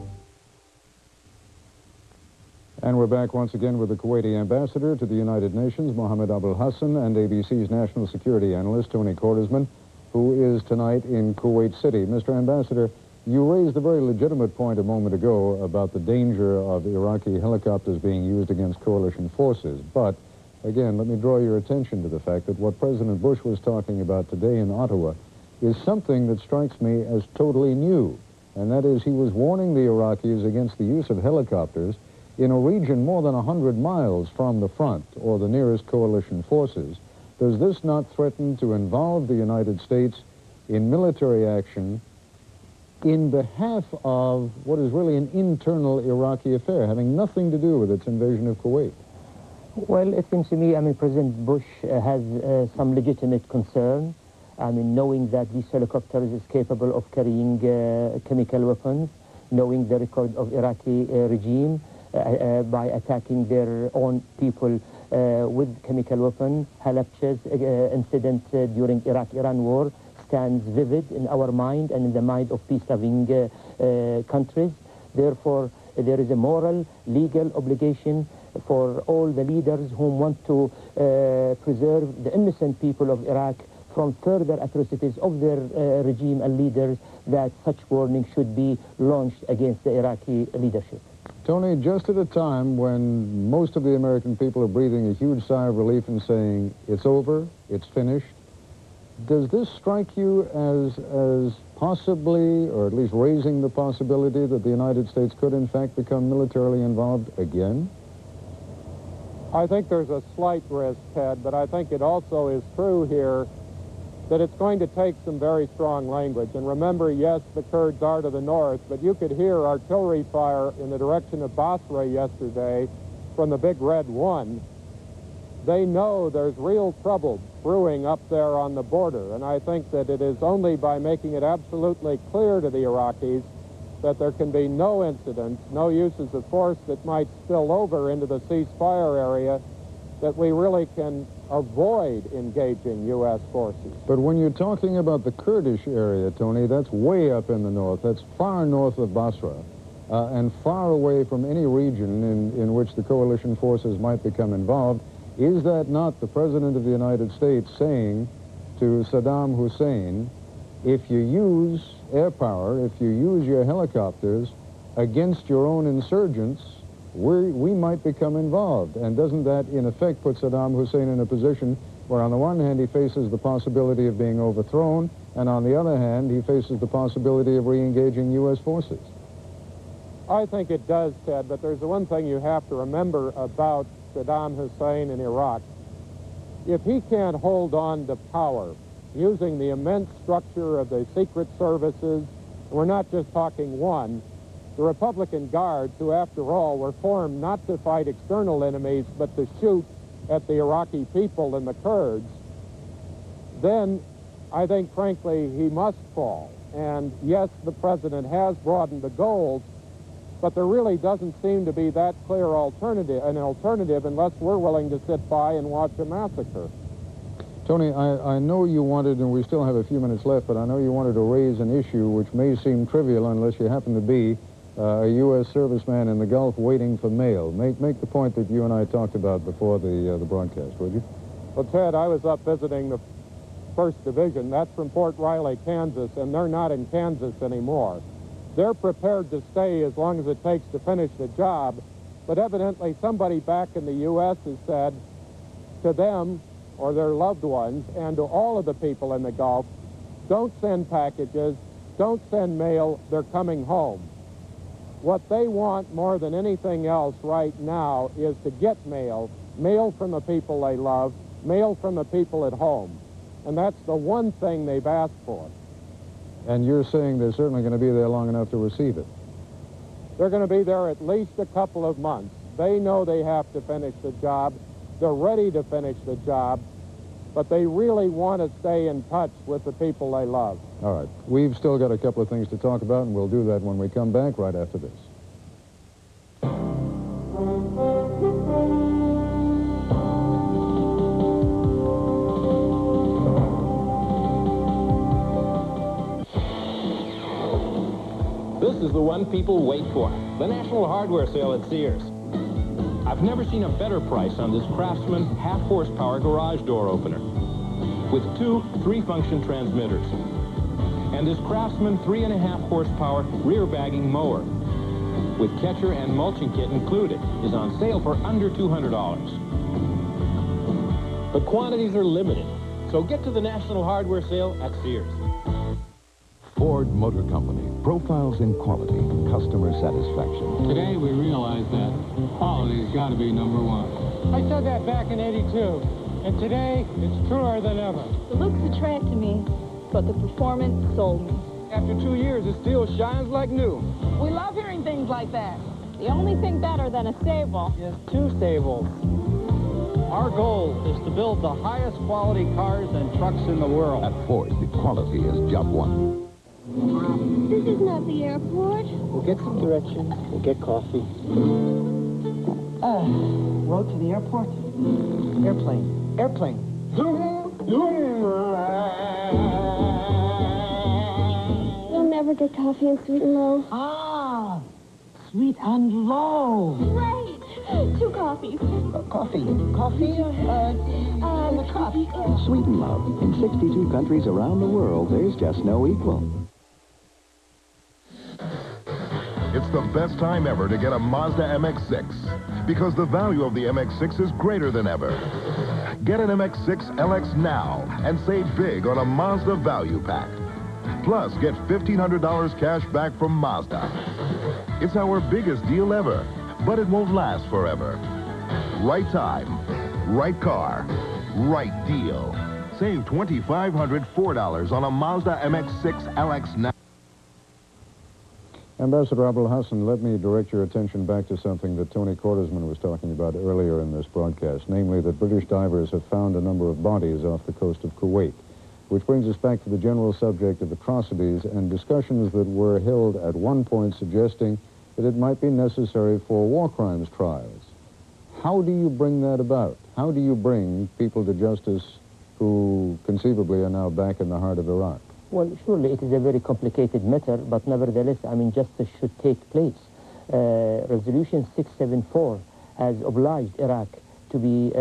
And we're back once again with the Kuwaiti ambassador to the United Nations, Mohammed Abul Hassan, and ABC's national security analyst, Tony Cordesman, who is tonight in Kuwait City. Mr. Ambassador, you raised a very legitimate point a moment ago about the danger of Iraqi helicopters being used against coalition forces. But, again, let me draw your attention to the fact that what President Bush was talking about today in Ottawa is something that strikes me as totally new. And that is, he was warning the Iraqis against the use of helicopters in a region more than 100 miles from the front or the nearest coalition forces, does this not threaten to involve the United States in military action in behalf of what is really an internal Iraqi affair, having nothing to do with its invasion of Kuwait? Well, it seems to me, President Bush has some legitimate concern. Knowing that these helicopters is capable of carrying chemical weapons, knowing the record of Iraqi regime by attacking their own people with chemical weapons. Halabja's incident during Iraq-Iran war stands vivid in our mind and in the mind of peace-loving countries. Therefore, there is a moral, legal obligation for all the leaders who want to preserve the innocent people of Iraq from further atrocities of their regime and leaders, that such warning should be launched against the Iraqi leadership. Tony, just at a time when most of the American people are breathing a huge sigh of relief and saying, it's over, it's finished, does this strike you as possibly, or at least raising the possibility that the United States could in fact become militarily involved again? I think there's a slight risk, Ted, but I think it also is true here that it's going to take some very strong language. And remember, yes, the Kurds are to the north, but you could hear artillery fire in the direction of Basra yesterday from the Big Red One. They know there's real trouble brewing up there on the border, and I think that it is only by making it absolutely clear to the Iraqis that there can be no incidents, no uses of force that might spill over into the ceasefire area, that we really can avoid engaging U.S. forces. But when you're talking about the Kurdish area, Tony, that's way up in the north. That's far north of Basra and far away from any region in which the coalition forces might become involved. Is that not the President of the United States saying to Saddam Hussein, if you use air power, if you use your helicopters against your own insurgents, we might become involved? And doesn't that, in effect, put Saddam Hussein in a position where, on the one hand, he faces the possibility of being overthrown, and on the other hand, he faces the possibility of re-engaging U.S. forces? I think it does, Ted, but there's the one thing you have to remember about Saddam Hussein in Iraq. If he can't hold on to power using the immense structure of the secret services, and we're not just talking one, the Republican Guards, who, after all, were formed not to fight external enemies, but to shoot at the Iraqi people and the Kurds, then I think, frankly, he must fall. And yes, the president has broadened the goals, but there really doesn't seem to be that clear an alternative unless we're willing to sit by and watch a massacre. Tony, I know you wanted, and we still have a few minutes left, but I know you wanted to raise an issue which may seem trivial unless you happen to be a U.S. serviceman in the Gulf waiting for mail. Make the point that you and I talked about before the broadcast, would you? Well, Ted, I was up visiting the 1st Division. That's from Fort Riley, Kansas, and they're not in Kansas anymore. They're prepared to stay as long as it takes to finish the job, but evidently somebody back in the U.S. has said to them or their loved ones and to all of the people in the Gulf, don't send packages, don't send mail, they're coming home. What they want more than anything else right now is to get mail from the people they love, mail from the people at home. And that's the one thing they've asked for. And you're saying they're certainly going to be there long enough to receive it? They're going to be there at least a couple of months. They know they have to finish the job. They're ready to finish the job, but they really want to stay in touch with the people they love. All right. We've still got a couple of things to talk about, and we'll do that when we come back right after this. This is the one people wait for, the National Hardware Sale at Sears. I've never seen a better price on this Craftsman half-horsepower garage door opener with 2 3-function transmitters. And this Craftsman 3.5 horsepower rear bagging mower with catcher and mulching kit included is on sale for under $200. But quantities are limited, so get to the National Hardware Sale at Sears. Ford Motor Company. Profiles in quality, customer satisfaction. Today we realize that quality's got to be number one. I said that back in '82, and today it's truer than ever. The looks attracted me, but the performance sold me. After 2 years, it still shines like new. We love hearing things like that. The only thing better than a stable is 2 stables. Our goal is to build the highest quality cars and trucks in the world. At Ford, the quality is job one. This is not the airport. We'll get some directions. We'll get coffee. Road to the airport? Airplane. Airplane. You'll never get coffee and sweet and low. Ah, sweet and low. Great. 2 coffees. Coffee. Coffee? In the cup. Sweet and Love. In 62 countries around the world, there's just no equal. It's the best time ever to get a Mazda MX-6 because the value of the MX-6 is greater than ever. Get an MX-6 LX now and save big on a Mazda Value Pack. Plus, get $1,500 cash back from Mazda. It's our biggest deal ever, but it won't last forever. Right time, right car, right deal. Save $2,504 on a Mazda MX-6 LX now. Ambassador Abul Hassan, let me direct your attention back to something that Tony Cordesman was talking about earlier in this broadcast, namely that British divers have found a number of bodies off the coast of Kuwait, which brings us back to the general subject of atrocities and discussions that were held at one point suggesting that it might be necessary for war crimes trials. How do you bring that about? How do you bring people to justice who conceivably are now back in the heart of Iraq? Well, surely it is a very complicated matter, but nevertheless, justice should take place. Resolution 674 has obliged Iraq to be,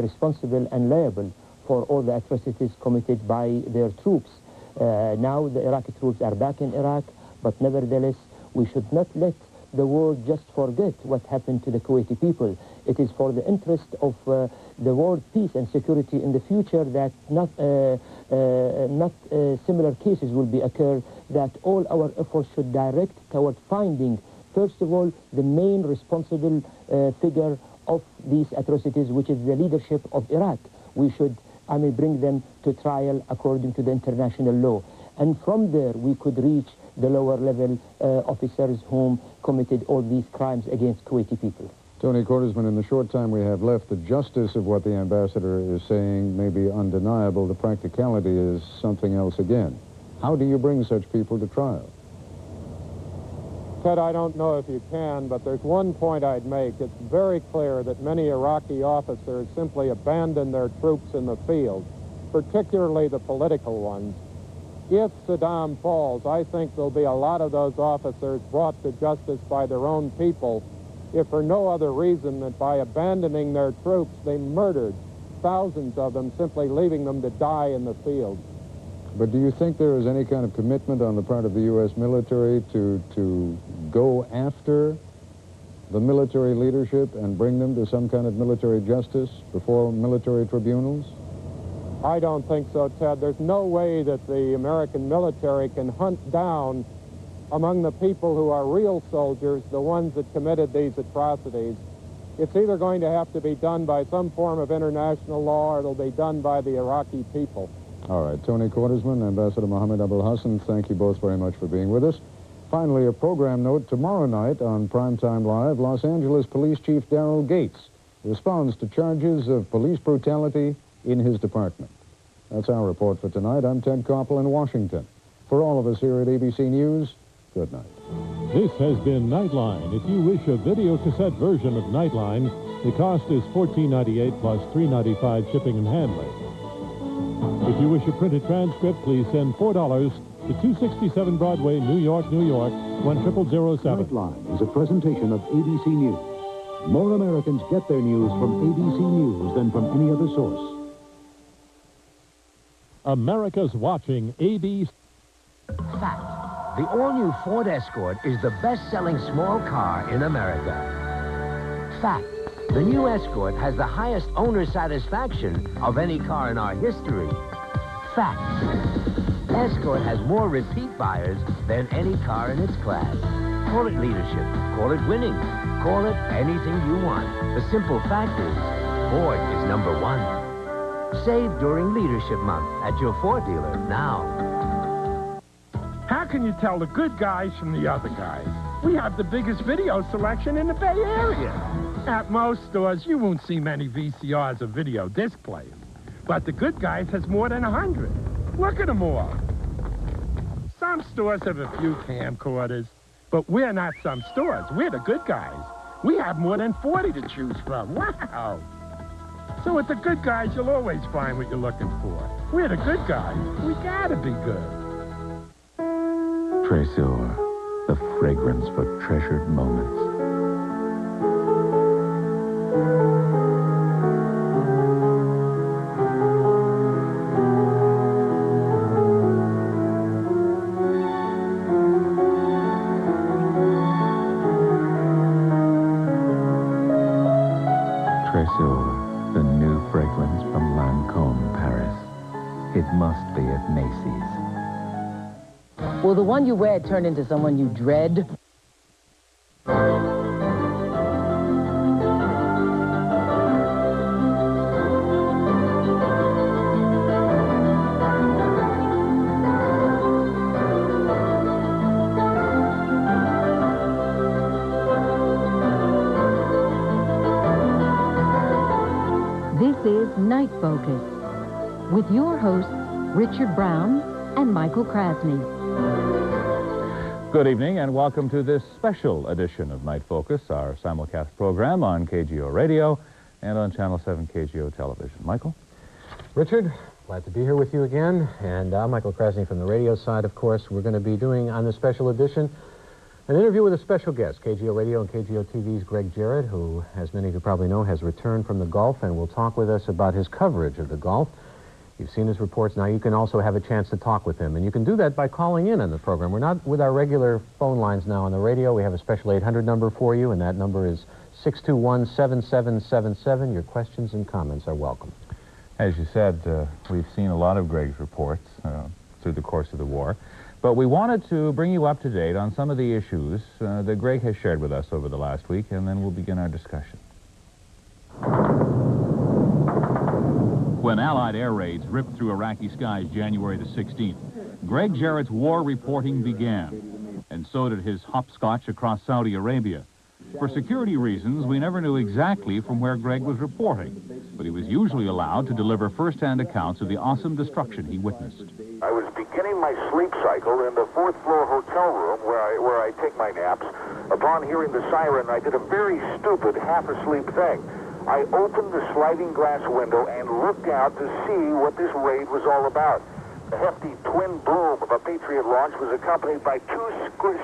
responsible and liable for all the atrocities committed by their troops. Now the Iraqi troops are back in Iraq, but nevertheless, we should not let the world just forget what happened to the Kuwaiti people. It is for the interest of the world peace and security in the future that not similar cases will be occurred, that all our efforts should direct toward finding, first of all, the main responsible figure of these atrocities, which is the leadership of Iraq. We should, bring them to trial according to the international law. And from there, we could reach the lower level officers whom committed all these crimes against Kuwaiti people. Tony Cordesman, in the short time we have left, the justice of what the ambassador is saying may be undeniable. The practicality is something else again. How do you bring such people to trial? Ted, I don't know if you can, but there's one point I'd make. It's very clear that many Iraqi officers simply abandon their troops in the field, particularly the political ones. If Saddam falls, I think there'll be a lot of those officers brought to justice by their own people, if for no other reason than by abandoning their troops, they murdered thousands of them, simply leaving them to die in the field. But do you think there is any kind of commitment on the part of the U.S. military to go after the military leadership and bring them to some kind of military justice before military tribunals? I don't think so, Ted. There's no way that the American military can hunt down among the people who are real soldiers, the ones that committed these atrocities. It's either going to have to be done by some form of international law or it'll be done by the Iraqi people. All right, Tony Cordesman, Ambassador Mohammed Abul Hassan, thank you both very much for being with us. Finally, a program note. Tomorrow night on Primetime Live, Los Angeles Police Chief Daryl Gates responds to charges of police brutality in his department. That's our report for tonight. I'm Ted Koppel in Washington. For all of us here at ABC News, good night. This has been Nightline. If you wish a video cassette version of Nightline, the cost is $14.98 plus $3.95 shipping and handling. If you wish a printed transcript, please send $4 to 267 Broadway, New York, New York, 10007. Nightline is a presentation of ABC News. More Americans get their news from ABC News than from any other source. America's watching ABC. Fact. The all-new Ford Escort is the best-selling small car in America. Fact. The new Escort has the highest owner satisfaction of any car in our history. Fact. Escort has more repeat buyers than any car in its class. Call it leadership, call it winning, call it anything you want. The simple fact is, Ford is number one. Save during Leadership Month at your Ford dealer now. How can you tell the good guys from the other guys? We have the biggest video selection in the Bay Area. At most stores, you won't see many VCRs or video disc players. But the good guys has more than 100. Look at them all. Some stores have a few camcorders, but we're not some stores. We're the good guys. We have more than 40 to choose from. Wow! So with the good guys, you'll always find what you're looking for. We're the good guys. We gotta be good. Tresor, the fragrance for treasured moments. Tresor, the new fragrance from Lancôme, Paris. It must be at Macy's. Will the one you wear turn into someone you dread? This is Night Focus with your hosts, Richard Brown and Michael Krasny. Good evening and welcome to this special edition of Night Focus, our simulcast program on KGO Radio and on Channel 7 KGO Television. Michael? Richard, glad to be here with you again. And I'm Michael Krasny from the radio side, of course. We're going to be doing on this special edition an interview with a special guest, KGO Radio and KGO TV's Greg Jarrett, who, as many of you probably know, has returned from the Gulf and will talk with us about his coverage of the Gulf. You've seen his reports. Now you can also have a chance to talk with him, and you can do that by calling in on the program. We're not with our regular phone lines now on the radio. We have a special 800 number for you, and that number is 621-7777. Your questions and comments are welcome. As you said, we've seen a lot of Greg's reports through the course of the war, but we wanted to bring you up to date on some of the issues that Greg has shared with us over the last week, and then we'll begin our discussion. When Allied air raids ripped through Iraqi skies January the 16th, Greg Jarrett's war reporting began, and so did his hopscotch across Saudi Arabia. For security reasons, we never knew exactly from where Greg was reporting, but he was usually allowed to deliver first-hand accounts of the awesome destruction he witnessed. I was beginning my sleep cycle in the fourth-floor hotel room where I take my naps. Upon hearing the siren, I did a very stupid half-asleep thing. I opened the sliding glass window and looked out to see what this raid was all about. The hefty twin boom of a Patriot launch was accompanied by two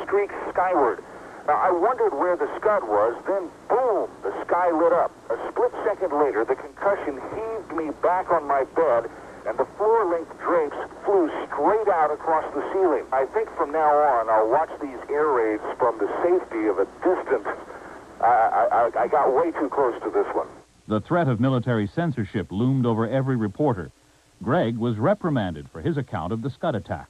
streaks skyward. Now, I wondered where the Scud was, then boom, the sky lit up. A split second later, the concussion heaved me back on my bed, and the floor-length drapes flew straight out across the ceiling. I think from now on, I'll watch these air raids from the safety of a distance. I got way too close to this one. The threat of military censorship loomed over every reporter. Greg was reprimanded for his account of the Scud attack.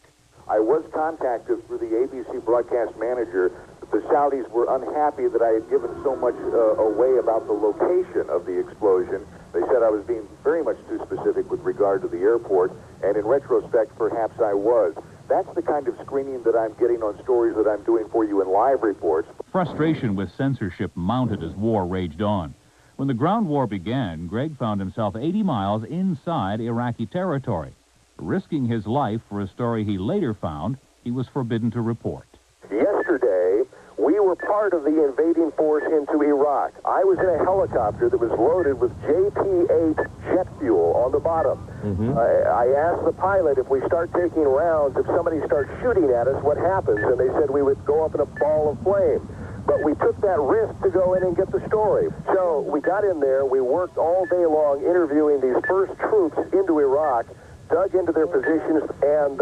I was contacted through the ABC broadcast manager. The Saudis were unhappy that I had given so much away about the location of the explosion. They said I was being very much too specific with regard to the airport, and in retrospect, perhaps I was. That's the kind of screening that I'm getting on stories that I'm doing for you in live reports. Frustration with censorship mounted as war raged on. When the ground war began, Greg found himself 80 miles inside Iraqi territory, risking his life for a story he later found he was forbidden to report. Yesterday, we were part of the invading force into Iraq. I was in a helicopter that was loaded with JP-8 jet fuel on the bottom. I asked the pilot if we start taking rounds, if somebody starts shooting at us, what happens? And they said we would go up in a ball of flame. But we took that risk to go in and get the story. So we got in there, we worked all day long interviewing these first troops into Iraq, dug into their positions, and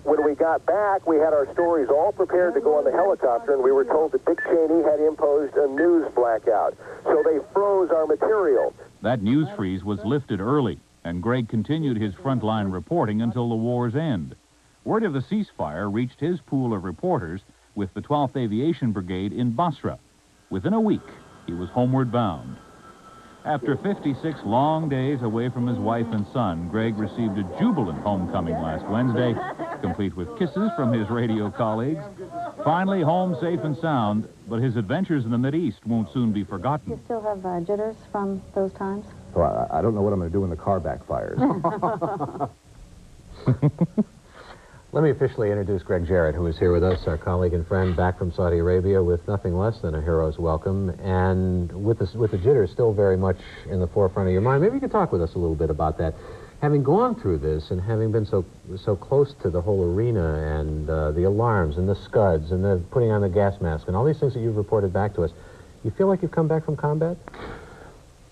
when we got back, we had our stories all prepared to go on the helicopter, and we were told that Dick Cheney had imposed a news blackout. So they froze our material. That news freeze was lifted early, and Greg continued his frontline reporting until the war's end. Word of the ceasefire reached his pool of reporters with the 12th Aviation Brigade in Basra. Within a week, he was homeward bound. After 56 long days away from his wife and son, Greg received a jubilant homecoming last Wednesday, complete with kisses from his radio colleagues. Finally home safe and sound, but his adventures in the Mideast won't soon be forgotten. You still have jitters from those times? Well, I don't know what I'm going to do when the car backfires. Let me officially introduce Greg Jarrett, who is here with us, our colleague and friend back from Saudi Arabia with nothing less than a hero's welcome, and with the jitters still very much in the forefront of your mind. Maybe you could talk with us a little bit about that. Having gone through this and having been so close to the whole arena and the alarms and the scuds and the putting on the gas mask and all these things that you've reported back to us, you feel like you've come back from combat?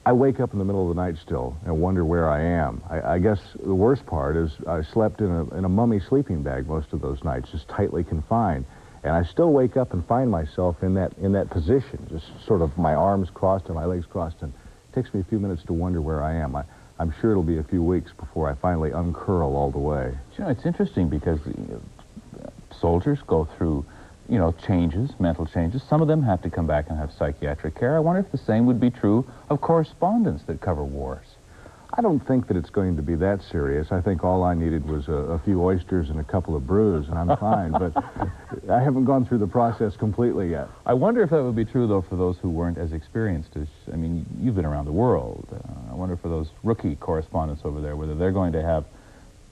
I wake up in the middle of the night still and wonder where I am. I guess the worst part is I slept in a mummy sleeping bag most of those nights, just tightly confined. And I still wake up and find myself in that position, just sort of my arms crossed and my legs crossed. And it takes me a few minutes to wonder where I am. I'm sure it'll be a few weeks before I finally uncurl all the way. You know, it's interesting because soldiers go through, you know, changes, mental changes. Some of them have to come back and have psychiatric care. I wonder if the same would be true of correspondents that cover wars. I don't think that it's going to be that serious. I think all I needed was a few oysters and a couple of brews, and I'm fine. But I haven't gone through the process completely yet. I wonder if that would be true, though, for those who weren't as experienced as, I mean, you've been around the world. I wonder for those rookie correspondents over there, whether they're going to have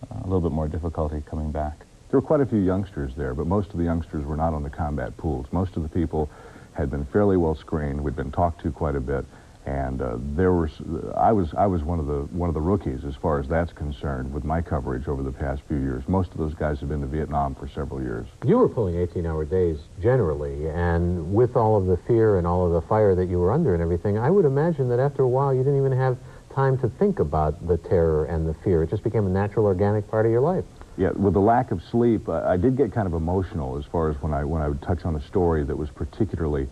a little bit more difficulty coming back. There were quite a few youngsters there, but most of the youngsters were not on the combat pools. Most of the people had been fairly well screened. We'd been talked to quite a bit, and I was one of the rookies as far as that's concerned with my coverage over the past few years. Most of those guys have been to Vietnam for several years. You were pulling 18-hour days generally, and with all of the fear and all of the fire that you were under and everything, I would imagine that after a while you didn't even have time to think about the terror and the fear. It just became a natural, organic part of your life. Yeah, with the lack of sleep, I did get kind of emotional as far as when I would touch on a story that was particularly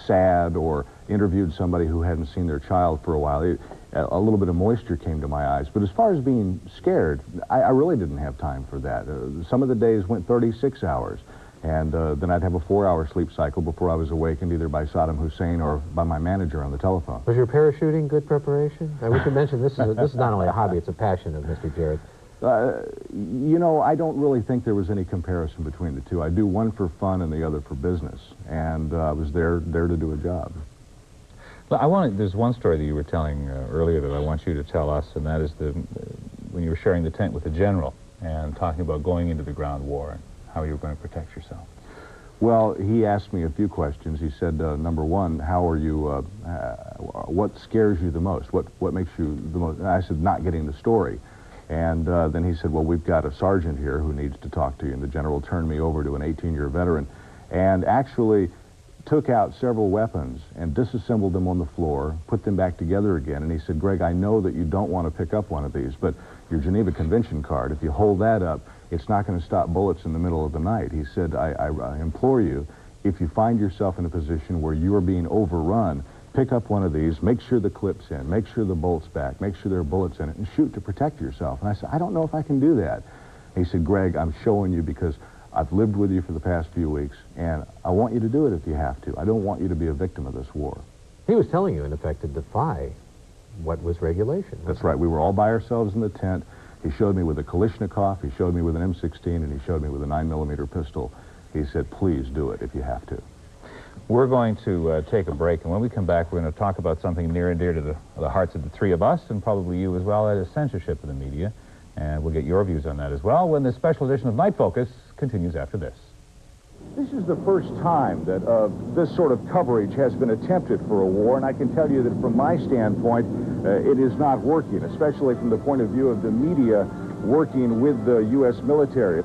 sad or interviewed somebody who hadn't seen their child for a while. A little bit of moisture came to my eyes. But as far as being scared, I really didn't have time for that. Some of the days went 36 hours. And then I'd have a 4-hour sleep cycle before I was awakened either by Saddam Hussein or by my manager on the telephone. Was your parachuting good preparation? We should mention this is not only a hobby, it's a passion of Mr. Jarrett. You know, I don't really think there was any comparison between the two. I do one for fun and the other for business, and I was there to do a job. Well, there's one story that you were telling earlier that I want you to tell us, and that is when you were sharing the tent with the general and talking about going into the ground war and how you were going to protect yourself. Well, he asked me a few questions. He said, number one, how are you, what scares you the most? What makes you the most? And I said, not getting the story. And then he said, well, we've got a sergeant here who needs to talk to you. And the general turned me over to an 18-year veteran and actually took out several weapons and disassembled them on the floor, put them back together again. And he said, Greg, I know that you don't want to pick up one of these, but your Geneva Convention card, if you hold that up, it's not going to stop bullets in the middle of the night. He said, I implore you, if you find yourself in a position where you are being overrun, pick up one of these, make sure the clip's in, make sure the bolt's back, make sure there are bullets in it, and shoot to protect yourself. And I said, I don't know if I can do that. He said, Greg, I'm showing you because I've lived with you for the past few weeks, and I want you to do it if you have to. I don't want you to be a victim of this war. He was telling you, in effect, to defy what was regulation. That's right. We were all by ourselves in the tent. He showed me with a Kalashnikov, he showed me with an M16, and he showed me with a 9mm pistol. He said, please do it if you have to. We're going to take a break, and when we come back, we're going to talk about something near and dear to the hearts of the three of us, and probably you as well, that is censorship of the media. And we'll get your views on that as well when this special edition of Night Focus continues after this. This is the first time that this sort of coverage has been attempted for a war, and I can tell you that from my standpoint, it is not working, especially from the point of view of the media working with the U.S. military.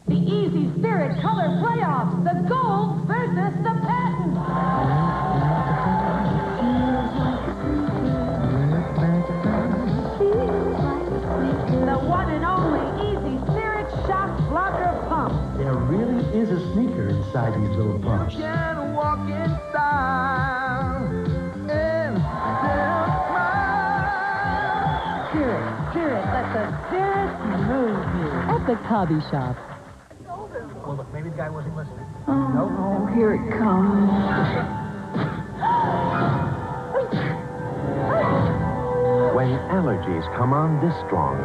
The Easy Spirit Color Playoffs, the gold versus the patent. The one and only Easy Spirit Shock Blocker Pump. There really is a sneaker inside these little pumps. Can walk in style and still smile. Spirit, let the the Cobby Shop. Well, look, maybe the guy wasn't listening. Oh, here it comes. When allergies come on this strong,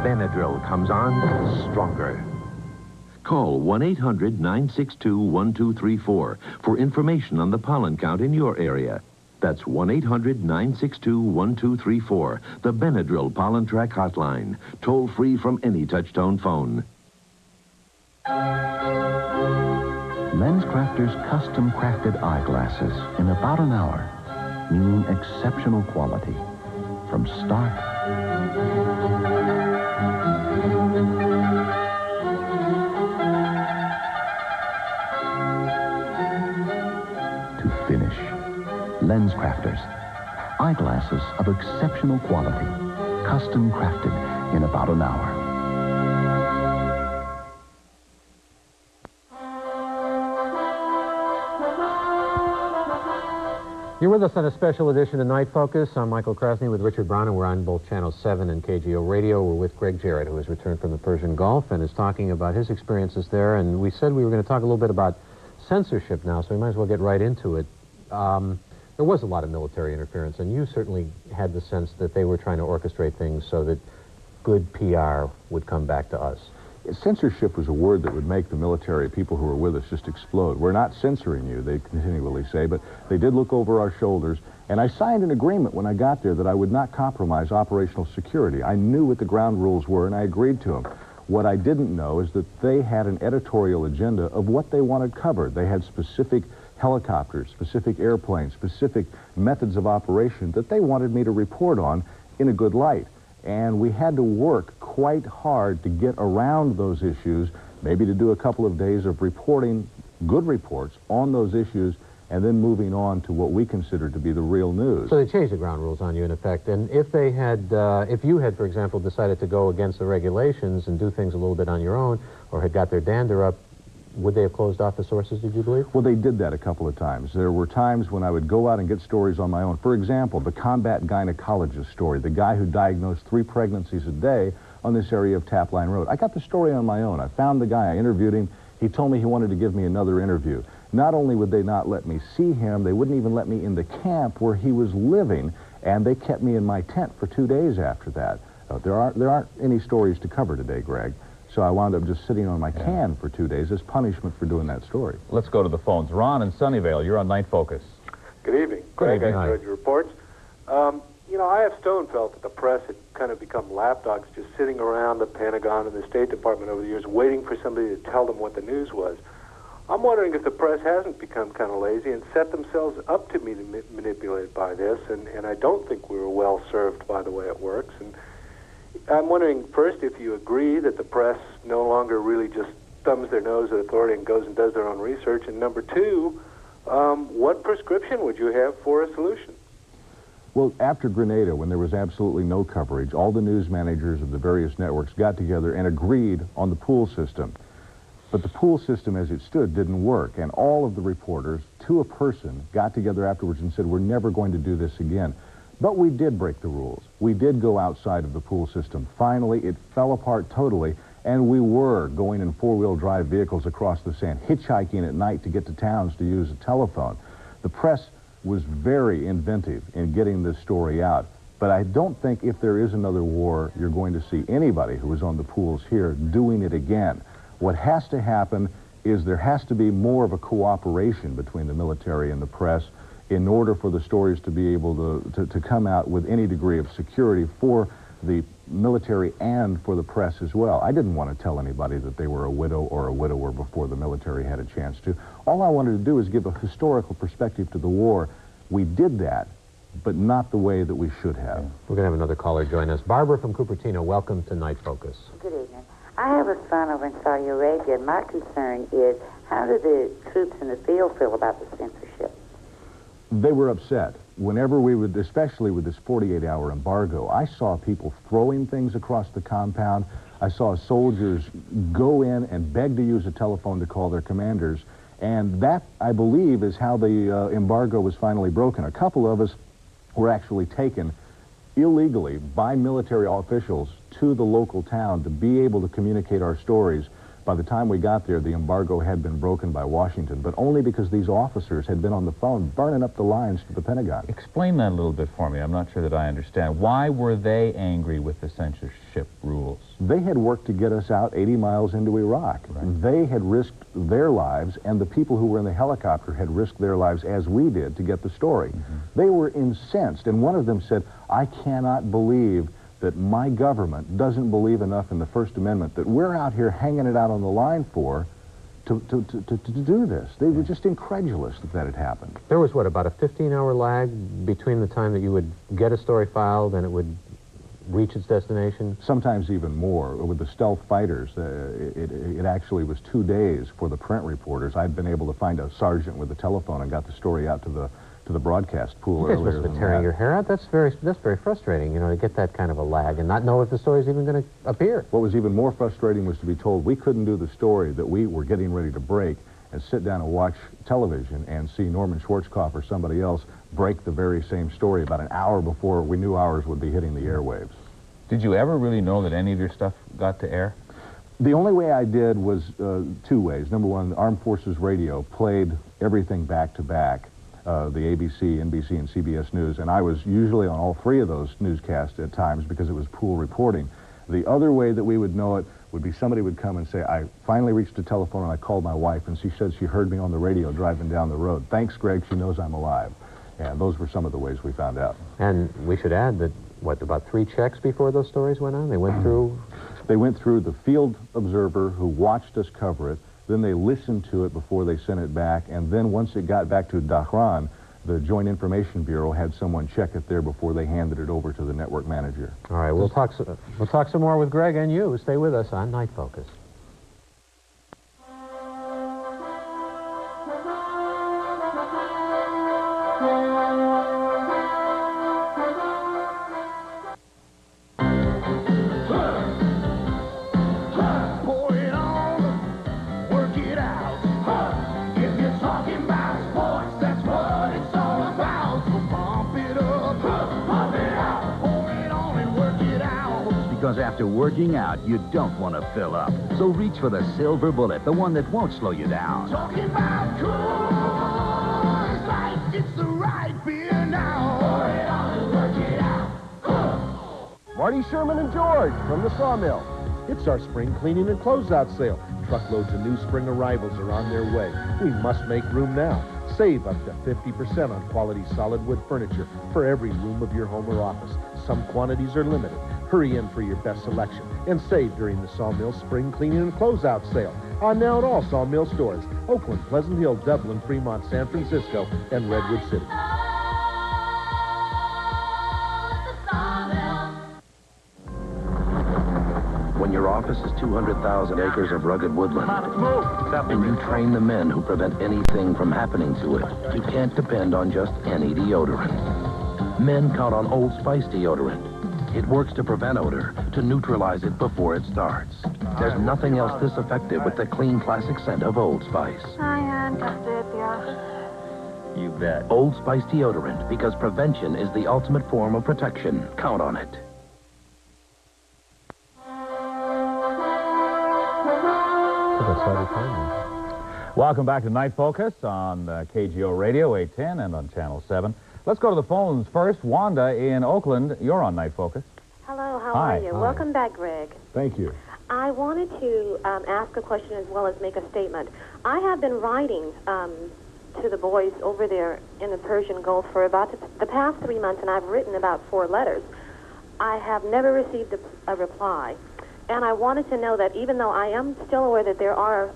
Benadryl comes on stronger. Call 1-800-962-1234 for information on the pollen count in your area. That's 1-800-962-1234, the Benadryl Pollen Track Hotline. Toll free from any touch-tone phone. LensCrafters custom-crafted eyeglasses in about an hour, meaning exceptional quality. From start to finish. LensCrafters, eyeglasses of exceptional quality, custom crafted in about an hour. You're with us on a special edition of Night Focus. I'm Michael Krasny with Richard Brown, and we're on both Channel 7 and KGO Radio. We're with Greg Jarrett, who has returned from the Persian Gulf and is talking about his experiences there. And we said we were going to talk a little bit about censorship now, so we might as well get right into it. There was a lot of military interference, and you certainly had the sense that they were trying to orchestrate things so that good PR would come back to us. Censorship was a word that would make the military people who were with us just explode. We're not censoring you, they continually say, but they did look over our shoulders, and I signed an agreement when I got there that I would not compromise operational security. I knew what the ground rules were, and I agreed to them. What I didn't know is that they had an editorial agenda of what they wanted covered. They had specific helicopters, specific airplanes, specific methods of operation that they wanted me to report on in a good light. And we had to work quite hard to get around those issues, maybe to do a couple of days of reporting good reports on those issues, and then moving on to what we consider to be the real news. So they changed the ground rules on you, in effect. And if they had, if you had, for example, decided to go against the regulations and do things a little bit on your own, or had got their dander up, would they have closed off the sources, did you believe? Well, they did that a couple of times. There were times when I would go out and get stories on my own. For example, the combat gynecologist story, the guy who diagnosed 3 pregnancies a day on this area of Tapline Road. I got the story on my own. I found the guy, I interviewed him. He told me he wanted to give me another interview. Not only would they not let me see him, they wouldn't even let me in the camp where he was living, and they kept me in my tent for 2 days after that. There aren't any stories to cover today, Greg. So I wound up just sitting on my can for 2 days as punishment for doing that story. Let's go to the phones. Ron in Sunnyvale, you're on Night Focus. Good evening. Greg, I enjoyed your reports. You know, I have stone felt that the press had kind of become lapdogs, just sitting around the Pentagon and the State Department over the years, waiting for somebody to tell them what the news was. I'm wondering if the press hasn't become kind of lazy and set themselves up to be manipulated by this, and I don't think we were well served by the way it works. And I'm wondering, first, if you agree that the press no longer really just thumbs their nose at authority and goes and does their own research, and number two, what prescription would you have for a solution? Well, after Grenada, when there was absolutely no coverage, all the news managers of the various networks got together and agreed on the pool system. But the pool system as it stood didn't work, and all of the reporters, to a person, got together afterwards and said, we're never going to do this again. But we did break the rules. We did go outside of the pool system. Finally, it fell apart totally, and we were going in four-wheel drive vehicles across the sand, hitchhiking at night to get to towns to use a telephone. The press was very inventive in getting this story out. But I don't think if there is another war, you're going to see anybody who was on the pools here doing it again. What has to happen is there has to be more of a cooperation between the military and the press in order for the stories to be able to come out with any degree of security for the military and for the press as well. I didn't want to tell anybody that they were a widow or a widower before the military had a chance to. All I wanted to do is give a historical perspective to the war. We did that, but not the way that we should have. We're going to have another caller join us. Barbara from Cupertino, welcome to Night Focus. Good evening. I have a son over in Saudi Arabia, and my concern is, how do the troops in the field feel about the censorship? They were upset. Whenever we would, especially with this 48-hour embargo, I saw people throwing things across the compound. I saw soldiers go in and beg to use a telephone to call their commanders. And that, I believe, is how the embargo was finally broken. A couple of us were actually taken illegally by military officials to the local town to be able to communicate our stories. By the time we got there, the embargo had been broken by Washington, but only because these officers had been on the phone burning up the lines to the Pentagon. Explain that a little bit for me. I'm not sure that I understand. Why were they angry with the censorship rules? They had worked to get us out 80 miles into Iraq. Right. They had risked their lives, and the people who were in the helicopter had risked their lives as we did to get the story. They were incensed, and one of them said, "I cannot believe that my government doesn't believe enough in the First Amendment that we're out here hanging it out on the line for to do this." They were just incredulous that that had happened. There was, what, about a 15-hour lag between the time that you would get a story filed and it would reach its destination? Sometimes even more. With the stealth fighters, it actually was 2 days for the print reporters. I'd been able to find a sergeant with a telephone and got the story out to the broadcast pool earlier. You guys must have been tearing your hair out. That's very frustrating, you know, to get that kind of a lag and not know if the story's even going to appear. What was even more frustrating was to be told we couldn't do the story that we were getting ready to break and sit down and watch television and see Norman Schwarzkopf or somebody else break the very same story about an hour before we knew ours would be hitting the airwaves. Did you ever really know that any of your stuff got to air? The only way I did was 2 ways. Number one, Armed Forces Radio played everything back to back. The ABC, NBC, and CBS News, and I was usually on all 3 of those newscasts at times because it was pool reporting. The other way that we would know it would be somebody would come and say, "I finally reached a telephone and I called my wife and she said she heard me on the radio driving down the road. Thanks, Greg, she knows I'm alive." And those were some of the ways we found out. And we should add that, what, about 3 checks before those stories went on? They went through? They went through the field observer who watched us cover it. Then they listened to it before they sent it back, and then once it got back to Dhahran, the Joint Information Bureau had someone check it there before they handed it over to the network manager. All right, we'll talk some more with Greg and you. Stay with us on Night Focus. Because after working out, you don't want to fill up. So reach for the Silver Bullet, the one that won't slow you down. Talking about Coors Light, it's the right beer now. Pour it on and work it out. Marty Sherman and George from the Sawmill. It's our spring cleaning and closeout sale. Truckloads of new spring arrivals are on their way. We must make room now. Save up to 50% on quality solid wood furniture for every room of your home or office. Some quantities are limited. Hurry in for your best selection and save during the Sawmill Spring Cleaning and Closeout Sale. On now at all Sawmill stores. Oakland, Pleasant Hill, Dublin, Fremont, San Francisco, and Redwood City. When your office is 200,000 acres of rugged woodland, and you train the men who prevent anything from happening to it, you can't depend on just any deodorant. Men count on Old Spice deodorant. It works to prevent odor, to neutralize it before it starts. There's nothing else this effective with the clean classic scent of Old Spice. I handcuffed it, yeah. You bet. Old Spice deodorant, because prevention is the ultimate form of protection. Count on it. Welcome back to Night Focus on KGO Radio 810 and on Channel 7. Let's go to the phones first. Wanda in Oakland, you're on Night Focus. Hello, how Hi. are you? Hi. Welcome back, Greg. Thank you. I wanted to ask a question as well as make a statement. I have been writing to the boys over there in the Persian Gulf for about the past 3 months, and I've written about 4 letters. I have never received a reply. And I wanted to know that even though I am still aware that there are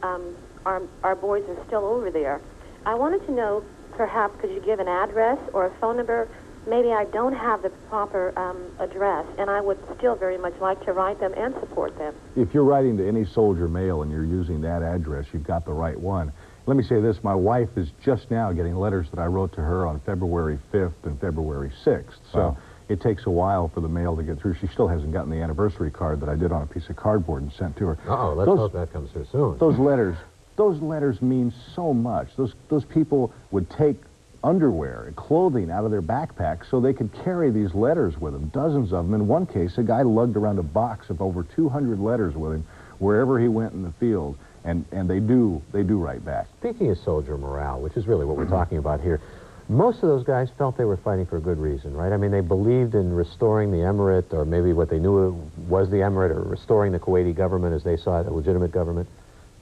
our boys are still over there, I wanted to know, perhaps, could you give an address or a phone number? Maybe I don't have the proper address, and I would still very much like to write them and support them. If you're writing to any soldier mail and you're using that address, you've got the right one. Let me say this, my wife is just now getting letters that I wrote to her on February 5th and February 6th. So it takes a while for the mail to get through. She still hasn't gotten the anniversary card that I did on a piece of cardboard and sent to her. Uh-oh, let's hope that comes through soon. Those letters mean so much. Those people would take underwear and clothing out of their backpacks so they could carry these letters with them, dozens of them. In one case, a guy lugged around a box of over 200 letters with him wherever he went in the field, and they do write back. Speaking of soldier morale, which is really what we're talking about here, most of those guys felt they were fighting for a good reason, right? I mean, they believed in restoring the emirate, or maybe what they knew was the emirate, or restoring the Kuwaiti government as they saw it, a legitimate government.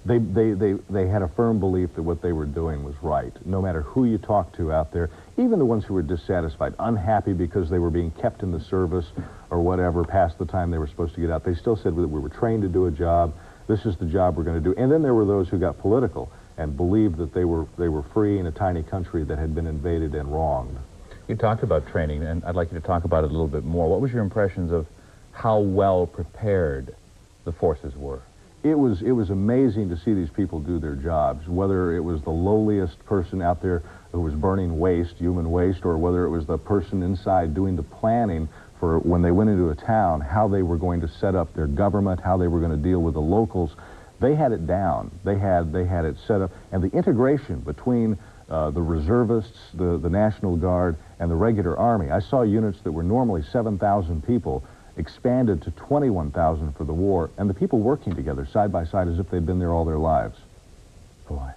They had a firm belief that what they were doing was right, no matter who you talked to out there, even the ones who were dissatisfied, unhappy because they were being kept in the service or whatever past the time they were supposed to get out. They still said that we were trained to do a job, this is the job we're going to do. And then there were those who got political and believed that they were free in a tiny country that had been invaded and wronged. You talked about training, and I'd like you to talk about it a little bit more. What was your impressions of how well prepared the forces were? It was amazing to see these people do their jobs, whether it was the lowliest person out there who was burning waste, human waste, or whether it was the person inside doing the planning for when they went into a town, how they were going to set up their government, how they were going to deal with the locals. They had it down. They had it set up. And the integration between the reservists, the National Guard, and the regular Army. I saw units that were normally 7,000 people expanded to 21,000 for the war, and the people working together side by side as if they'd been there all their lives. Boy.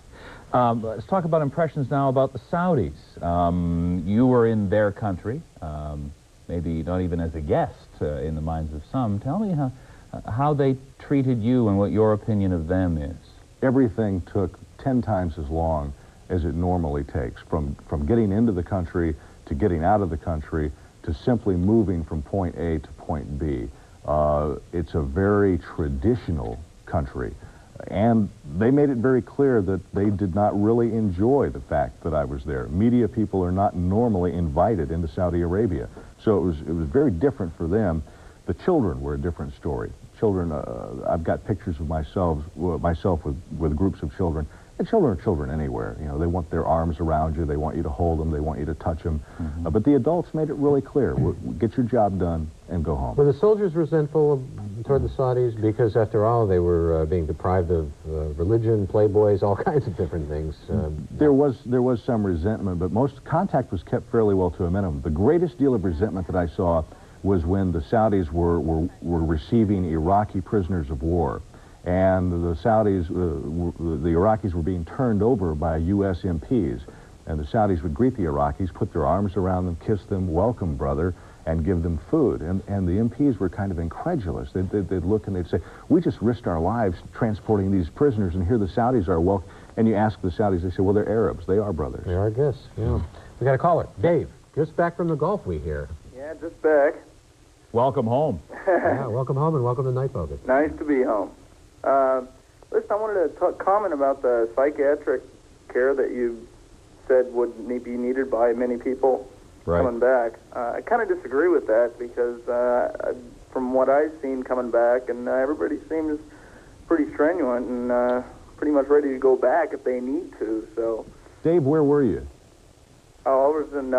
Let's talk about impressions now about the Saudis. You were in their country, maybe not even as a guest in the minds of some. Tell me how they treated you and what your opinion of them is. Everything took 10 times as long as it normally takes, from getting into the country to getting out of the country to simply moving from point A to point B. It's a very traditional country, and they made it very clear that they did not really enjoy the fact that I was there. Media people are not normally invited into Saudi Arabia, so it was very different for them. The children were a different story. Children, I've got pictures of myself with groups of children. And children are children anywhere. You know, they want their arms around you. They want you to hold them. They want you to touch them. But the adults made it really clear. Get your job done and go home. Were the soldiers resentful toward the Saudis? Because, after all, they were being deprived of religion, playboys, all kinds of different things. There was some resentment, but most contact was kept fairly well to a minimum. The greatest deal of resentment that I saw was when the Saudis were receiving Iraqi prisoners of war. And the Saudis, the Iraqis were being turned over by U.S. MPs. And the Saudis would greet the Iraqis, put their arms around them, kiss them, welcome, brother, and give them food. And the MPs were kind of incredulous. They'd look and they'd say, we just risked our lives transporting these prisoners, and here the Saudis are welcome. And you ask the Saudis, they say, well, they're Arabs. They are brothers. They are guests, yeah. We got a caller. Dave, just back from the Gulf, we hear. Yeah, just back. Welcome home. Yeah, welcome home and welcome to Night Focus. Nice to be home. Listen, I wanted to comment about the psychiatric care that you said would be needed by many people coming back. I kind of disagree with that because from what I've seen coming back, and everybody seems pretty strenuous and pretty much ready to go back if they need to. So, Dave, where were you? Oh, I was in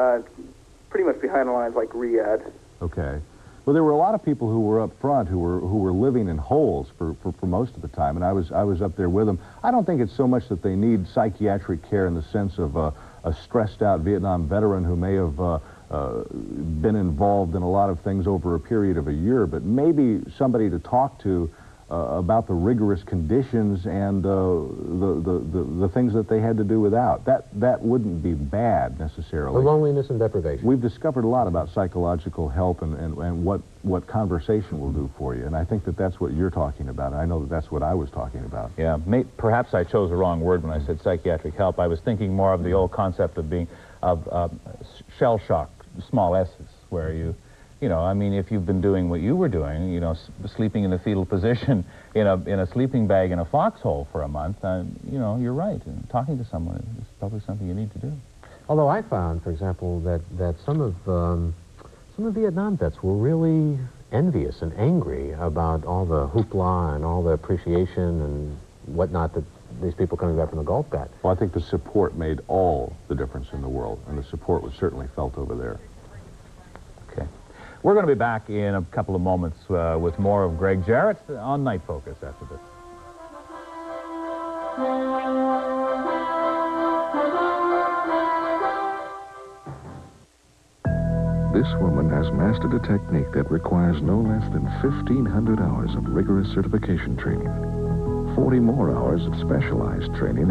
pretty much behind the lines like Riyadh. Okay. Well, there were a lot of people who were up front who were living in holes for most of the time, and I was up there with them. I don't think it's so much that they need psychiatric care in the sense of a stressed-out Vietnam veteran who may have been involved in a lot of things over a period of a year, but maybe somebody to talk to about the rigorous conditions and the things that they had to do without. That wouldn't be bad necessarily. The loneliness and deprivation. We've discovered a lot about psychological help and what conversation will do for you, and I think that that's what you're talking about. I know that that's what I was talking about. Yeah, perhaps I chose the wrong word when I said psychiatric help. I was thinking more of the old concept of being shell shock, small S's, where you know, I mean, if you've been doing what you were doing, you know, sleeping in the fetal position in a sleeping bag in a foxhole for a month, you know, you're right. And talking to someone is probably something you need to do. Although I found, for example, that some of Vietnam vets were really envious and angry about all the hoopla and all the appreciation and whatnot that these people coming back from the Gulf got. Well, I think the support made all the difference in the world, and the support was certainly felt over there. Okay. We're going to be back in a couple of moments with more of Greg Jarrett on Night Focus after this. This woman has mastered a technique that requires no less than 1,500 hours of rigorous certification training, 40 more hours of specialized training